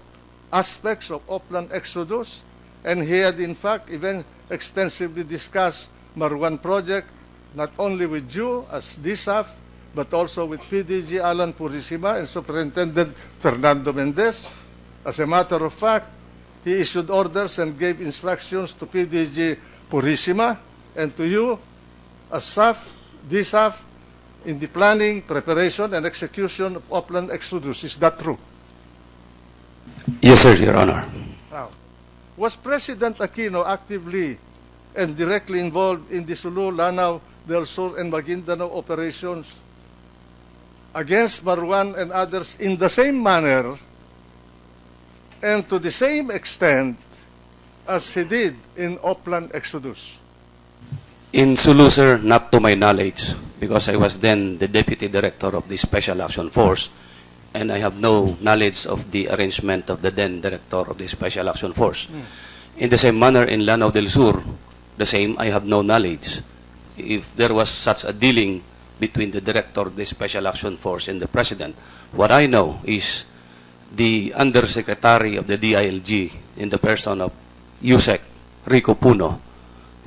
aspects of Upland Exodus, and he had in fact even extensively discussed Mar1 project, not only with you as DSAF, but also with PDG Allan Purisima and Superintendent Fernando Mendez. As a matter of fact, he issued orders and gave instructions to PDG Purisima and to you as SAF, DSAF, in the planning, preparation, and execution of Upland Exodus. Is that true? Yes, sir, Your Honor. Now, was President Aquino actively and directly involved in the Sulu, Lanao del Sur, and Maguindanao operations against Mar1 and others in the same manner and to the same extent as he did in Upland Exodus? In Sulu, sir, not to my knowledge, because I was then the Deputy Director of the Special Action Force, and I have no knowledge of the arrangement of the then Director of the Special Action Force. In the same manner, in Lanao del Sur, the same, I have no knowledge. If there was such a dealing between the Director of the Special Action Force and the President, what I know is the Undersecretary of the DILG, in the person of USEC Rico Puno,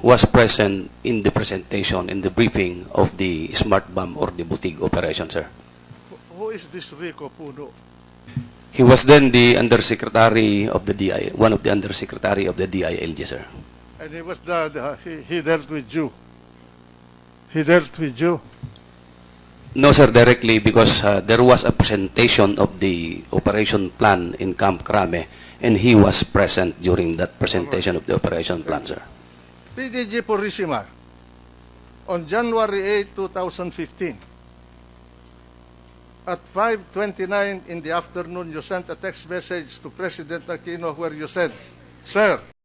was present in the presentation, in the briefing of the smart bomb or the butig operation, sir. Who is this Rico Puno? He was then the Undersecretary of the DI, one of the Undersecretary of the DILG, sir. And he was he dealt with you. He dealt with you. No, sir, directly, because there was a presentation of the operation plan in Camp Crame, and he was present during that presentation of the operation plan, sir. PDG Purisima, on January 8, 2015, at 5:29 in the afternoon, you sent a text message to President Aquino where you said, "Sir,